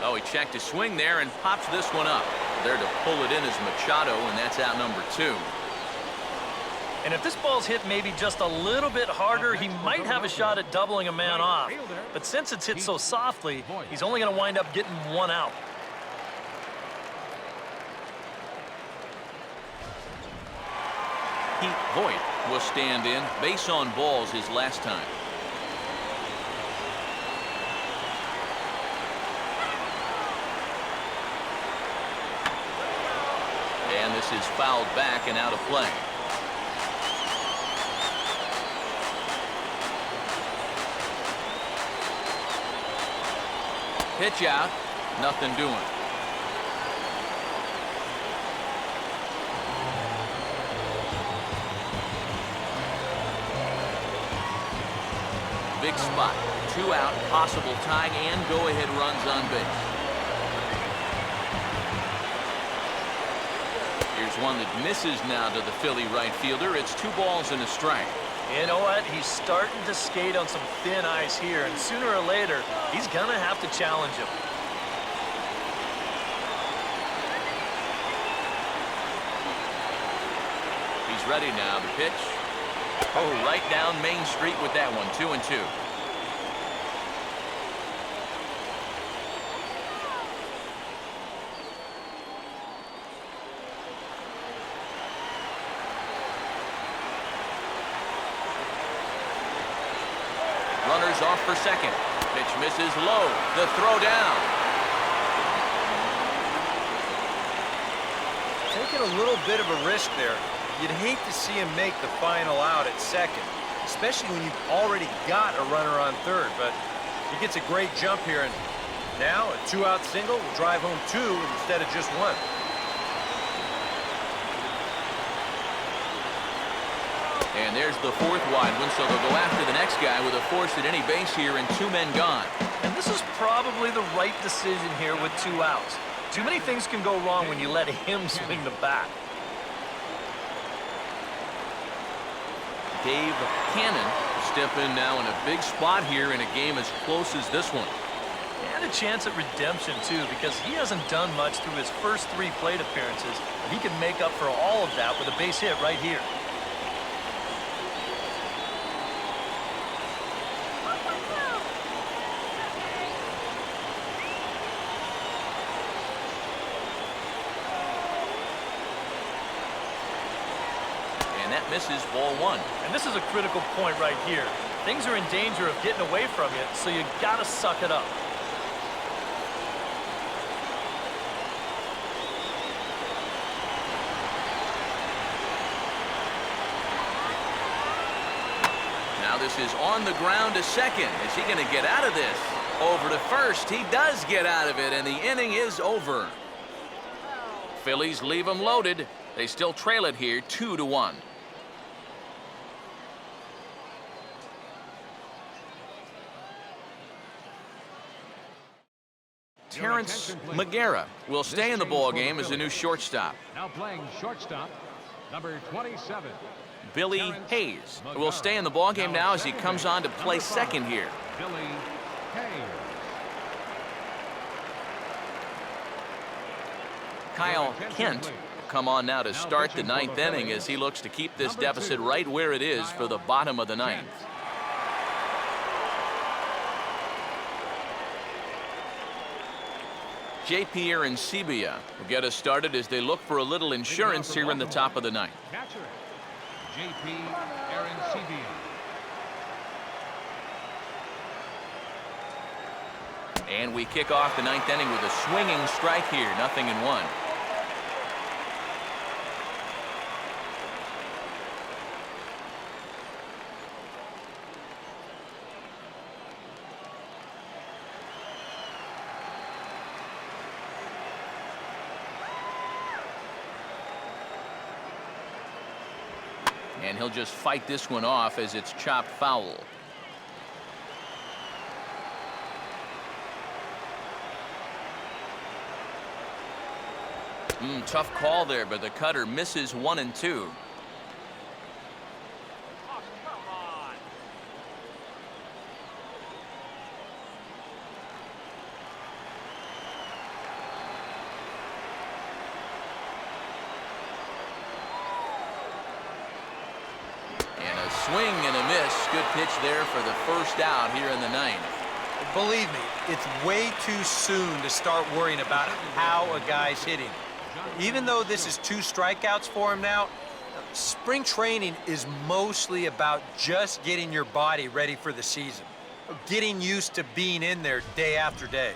B: Oh, he checked his swing there and pops this one up. There to pull it in is Machado, and that's out number 2.
C: And if this ball's hit maybe just a little bit harder, he might have a shot at doubling a man off. But since it's hit so softly, he's only going to wind up getting one out.
B: Pete Voigt will stand in. Base on balls his last time. And this is fouled back and out of play. Pitch out, nothing doing. Big spot, 2 out, possible tying and go-ahead runs on base. Here's one that misses now to the Philly right fielder. It's 2 balls and a strike.
C: You know what? He's starting to skate on some thin ice here, and sooner or later, he's going to have to challenge him.
B: He's ready now. The pitch. Oh, right down Main Street with that one. 2-2. Runners off for second. Pitch misses low. The throw down.
D: Taking a little bit of a risk there. You'd hate to see him make the final out at second, especially when you've already got a runner on third. But he gets a great jump here, and now a 2-out single will drive home 2 instead of just 1.
B: And there's the 4th wide one, so they'll go after the next guy with a force at any base here and 2 men gone.
C: And this is probably the right decision here with 2 outs. Too many things can go wrong when you let him swing the bat.
B: Dave Cannon will step in now in a big spot here in a game as close as this one.
C: And a chance at redemption, too, because he hasn't done much through his first 3 plate appearances. But he can make up for all of that with a base hit right here.
B: That misses ball 1.
C: And this is a critical point right here. Things are in danger of getting away from you, so you gotta suck it up.
B: Now this is on the ground to second. Is he going to get out of this? Over to first. He does get out of it, and the inning is over. Phillies leave them loaded. They still trail it here 2-1. Terrence McGarrett will stay in the ball game as a new shortstop.
E: Now playing shortstop, number 27.
B: Billy Hayes will stay in the ball game now as he comes on to play second here.
E: Billy Hayes.
B: Kyle Kent will come on now to start the 9th inning as he looks to keep this deficit right where it is for the bottom of the 9th. JP Arancibia will get us started as they look for a little insurance here in the top of the ninth.
E: Catcher, J.P. Arancibia.
B: And we kick off the ninth inning with a swinging strike here, 0-1. And he'll just fight this one off as it's chopped foul. Tough call there, but the cutter misses 1 and 2. Swing and a miss. Good pitch there for the first out here in the ninth.
D: Believe me, it's way too soon to start worrying about how a guy's hitting. Even though this is 2 strikeouts for him now, spring training is mostly about just getting your body ready for the season, getting used to being in there day after day.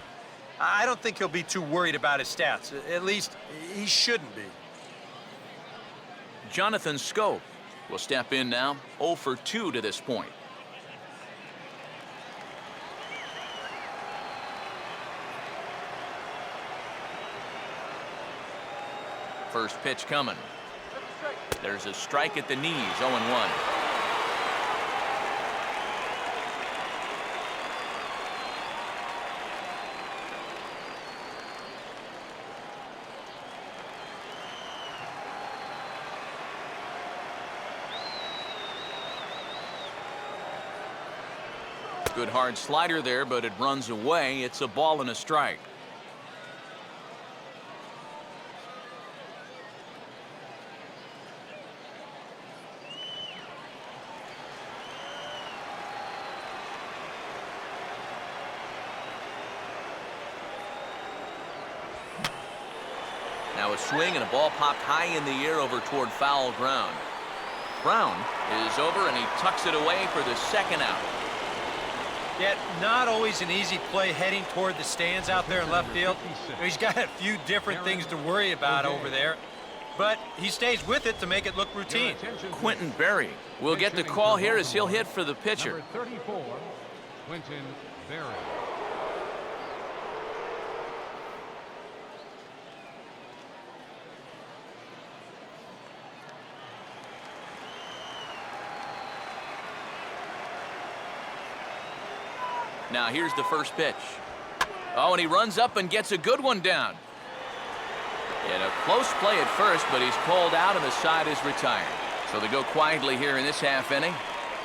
D: I don't think he'll be too worried about his stats. At least he shouldn't be.
B: Jonathan Scope will step in now, 0 for 2 to this point. First pitch coming. There's a strike at the knees, 0-1. Good hard slider there, but it runs away. It's a ball and a strike. Now a swing and a ball popped high in the air over toward foul ground. Brown is over and he tucks it away for the second out.
D: Yet not always an easy play heading toward the stands out there in left field. He's got a few different things to worry about over there, but he stays with it to make it look routine.
B: Quentin Berry will get the call here as he'll hit for the pitcher.
E: Number 34, Quentin Berry.
B: Now here's the first pitch. Oh, and he runs up and gets a good one down. And a close play at first, but he's called out and the side is retired. So they go quietly here in this half inning.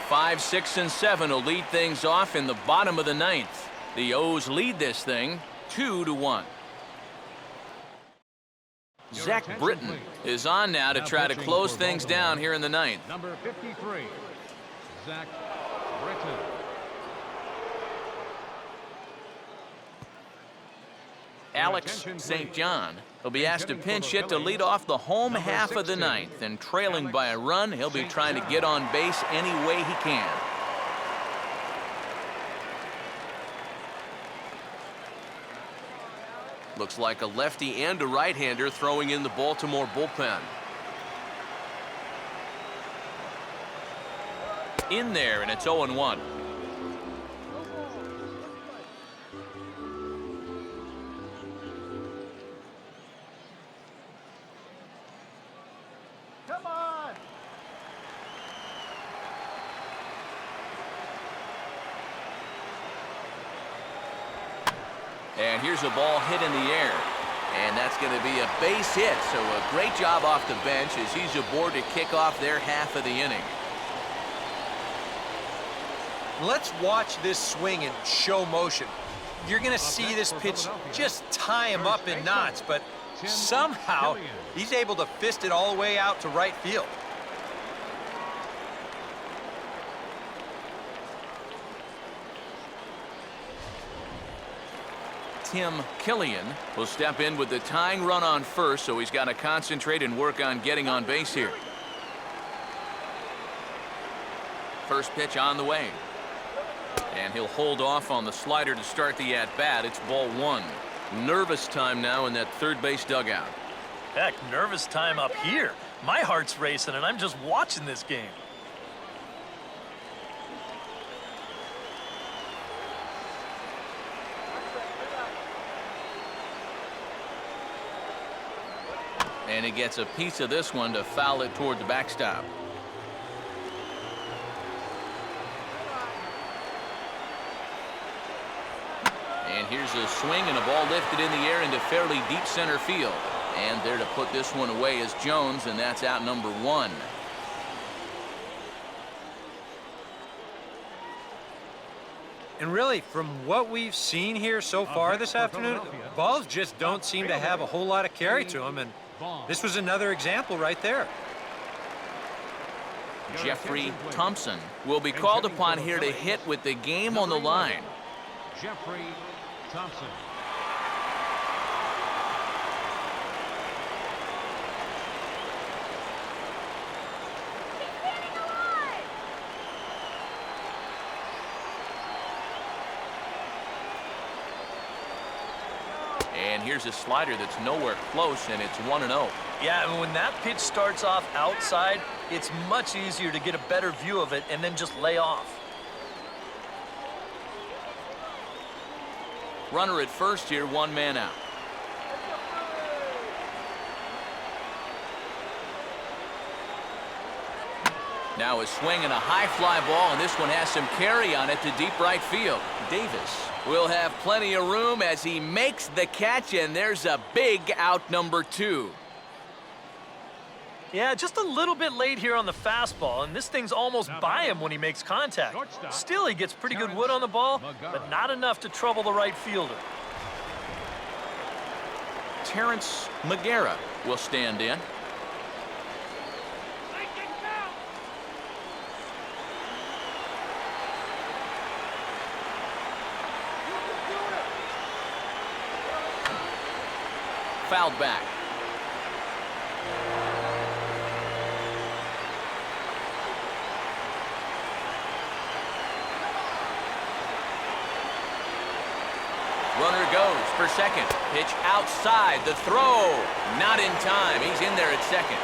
B: 5, 6, and 7 will lead things off in the bottom of the ninth. The O's lead this thing 2-1. Zach Britton is on now to try to close things down here in the ninth.
E: Number 53, Zach Britton.
B: Alex St. John will be asked to pinch hit to lead off the home half of the ninth, and trailing by a run, he'll be trying to get on base any way he can. Looks like a lefty and a right-hander throwing in the Baltimore bullpen. In there, and it's 0-1.
F: Come on!
B: And here's a ball hit in the air. And that's going to be a base hit. So a great job off the bench as he's aboard to kick off their half of the inning.
D: Let's watch this swing in show motion. You're going to see this pitch just tie him up in knots, but somehow he's able to fist it all the way out to right field.
B: Tim Killian will step in with the tying run on first, so he's got to concentrate and work on getting on base here. First pitch on the way. And he'll hold off on the slider to start the at-bat. It's ball one. Nervous time now in that third base dugout.
C: Heck, nervous time up here. My heart's racing, and I'm just watching this game.
B: And he gets a piece of this one to foul it toward the backstop. And here's a swing and a ball lifted in the air into fairly deep center field. And there to put this one away is Jones, and that's out number one.
D: And really, from what we've seen here so far this afternoon, balls just don't seem to have a whole lot of carry to them, and this was another example right there.
B: Jeffrey Thompson will be called upon here to hit with the game on the line.
E: Jeffrey Thompson.
B: And here's a slider that's nowhere close, and it's 1-0.
C: Yeah, and when that pitch starts off outside, it's much easier to get a better view of it and then just lay off.
B: Runner at first here, one man out. Now a swing and a high fly ball, and this one has some carry on it to deep right field. Davis will have plenty of room as he makes the catch, and there's a big out number two.
C: Yeah, just a little bit late here on the fastball, and this thing's almost by him when he makes contact. Still, he gets pretty good wood on the ball, but not enough to trouble the right fielder.
B: Terrence McGarrett will stand in. Fouled back. Runner goes for second. Pitch outside. The throw. Not in time. He's in there at second.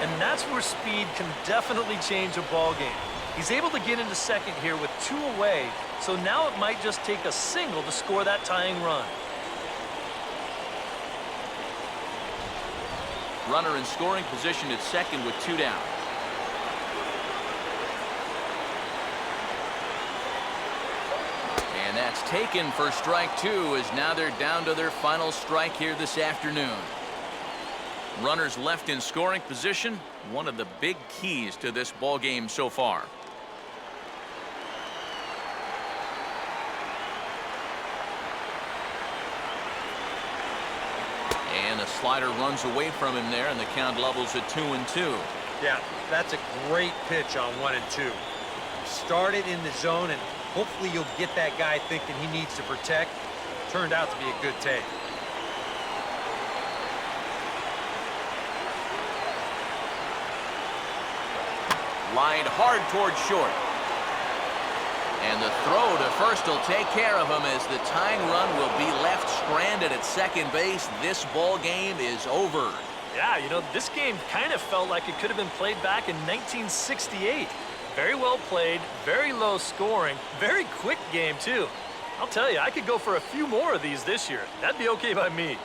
C: And that's where speed can definitely change a ball game. He's able to get into second here with two away, so now it might just take a single to score that tying run.
B: Runner in scoring position at second with two down. And that's taken for strike two, as now they're down to their final strike here this afternoon. Runners left in scoring position, one of the big keys to this ball game so far. And a slider runs away from him there, and the count levels at 2-2.
D: Yeah, that's a great pitch on 1-2. Start it in the zone, and hopefully you'll get that guy thinking he needs to protect. Turned out to be a good take.
B: Lined hard towards short. And the throw to first will take care of him, as the tying run will be left stranded at second base. This ball game is over.
C: Yeah, you know, this game kind of felt like it could have been played back in 1968. Very well played, very low scoring, very quick game too. I'll tell you, I could go for a few more of these this year. That'd be okay by me.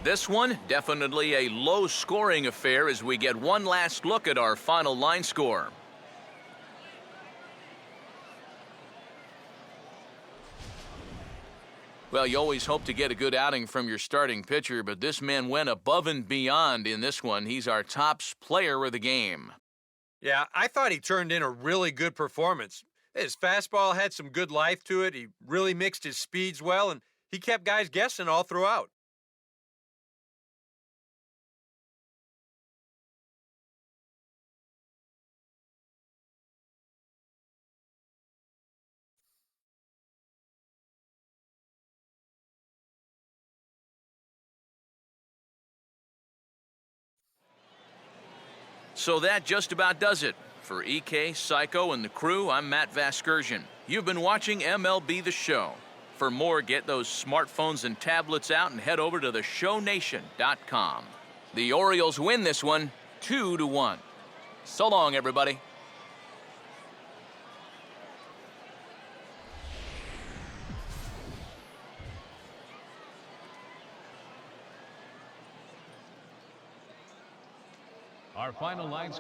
B: This one, definitely a low-scoring affair, as we get one last look at our final line score. Well, you always hope to get a good outing from your starting pitcher, but this man went above and beyond in this one. He's our top player of the game.
D: Yeah, I thought he turned in a really good performance. His fastball had some good life to it. He really mixed his speeds well, and he kept guys guessing all throughout.
B: So that just about does it. For EK, Psycho, and the crew, I'm Matt Vasgersian. You've been watching MLB The Show. For more, get those smartphones and tablets out and head over to theshownation.com. The Orioles win this one 2-1. So long, everybody.
E: Our final line.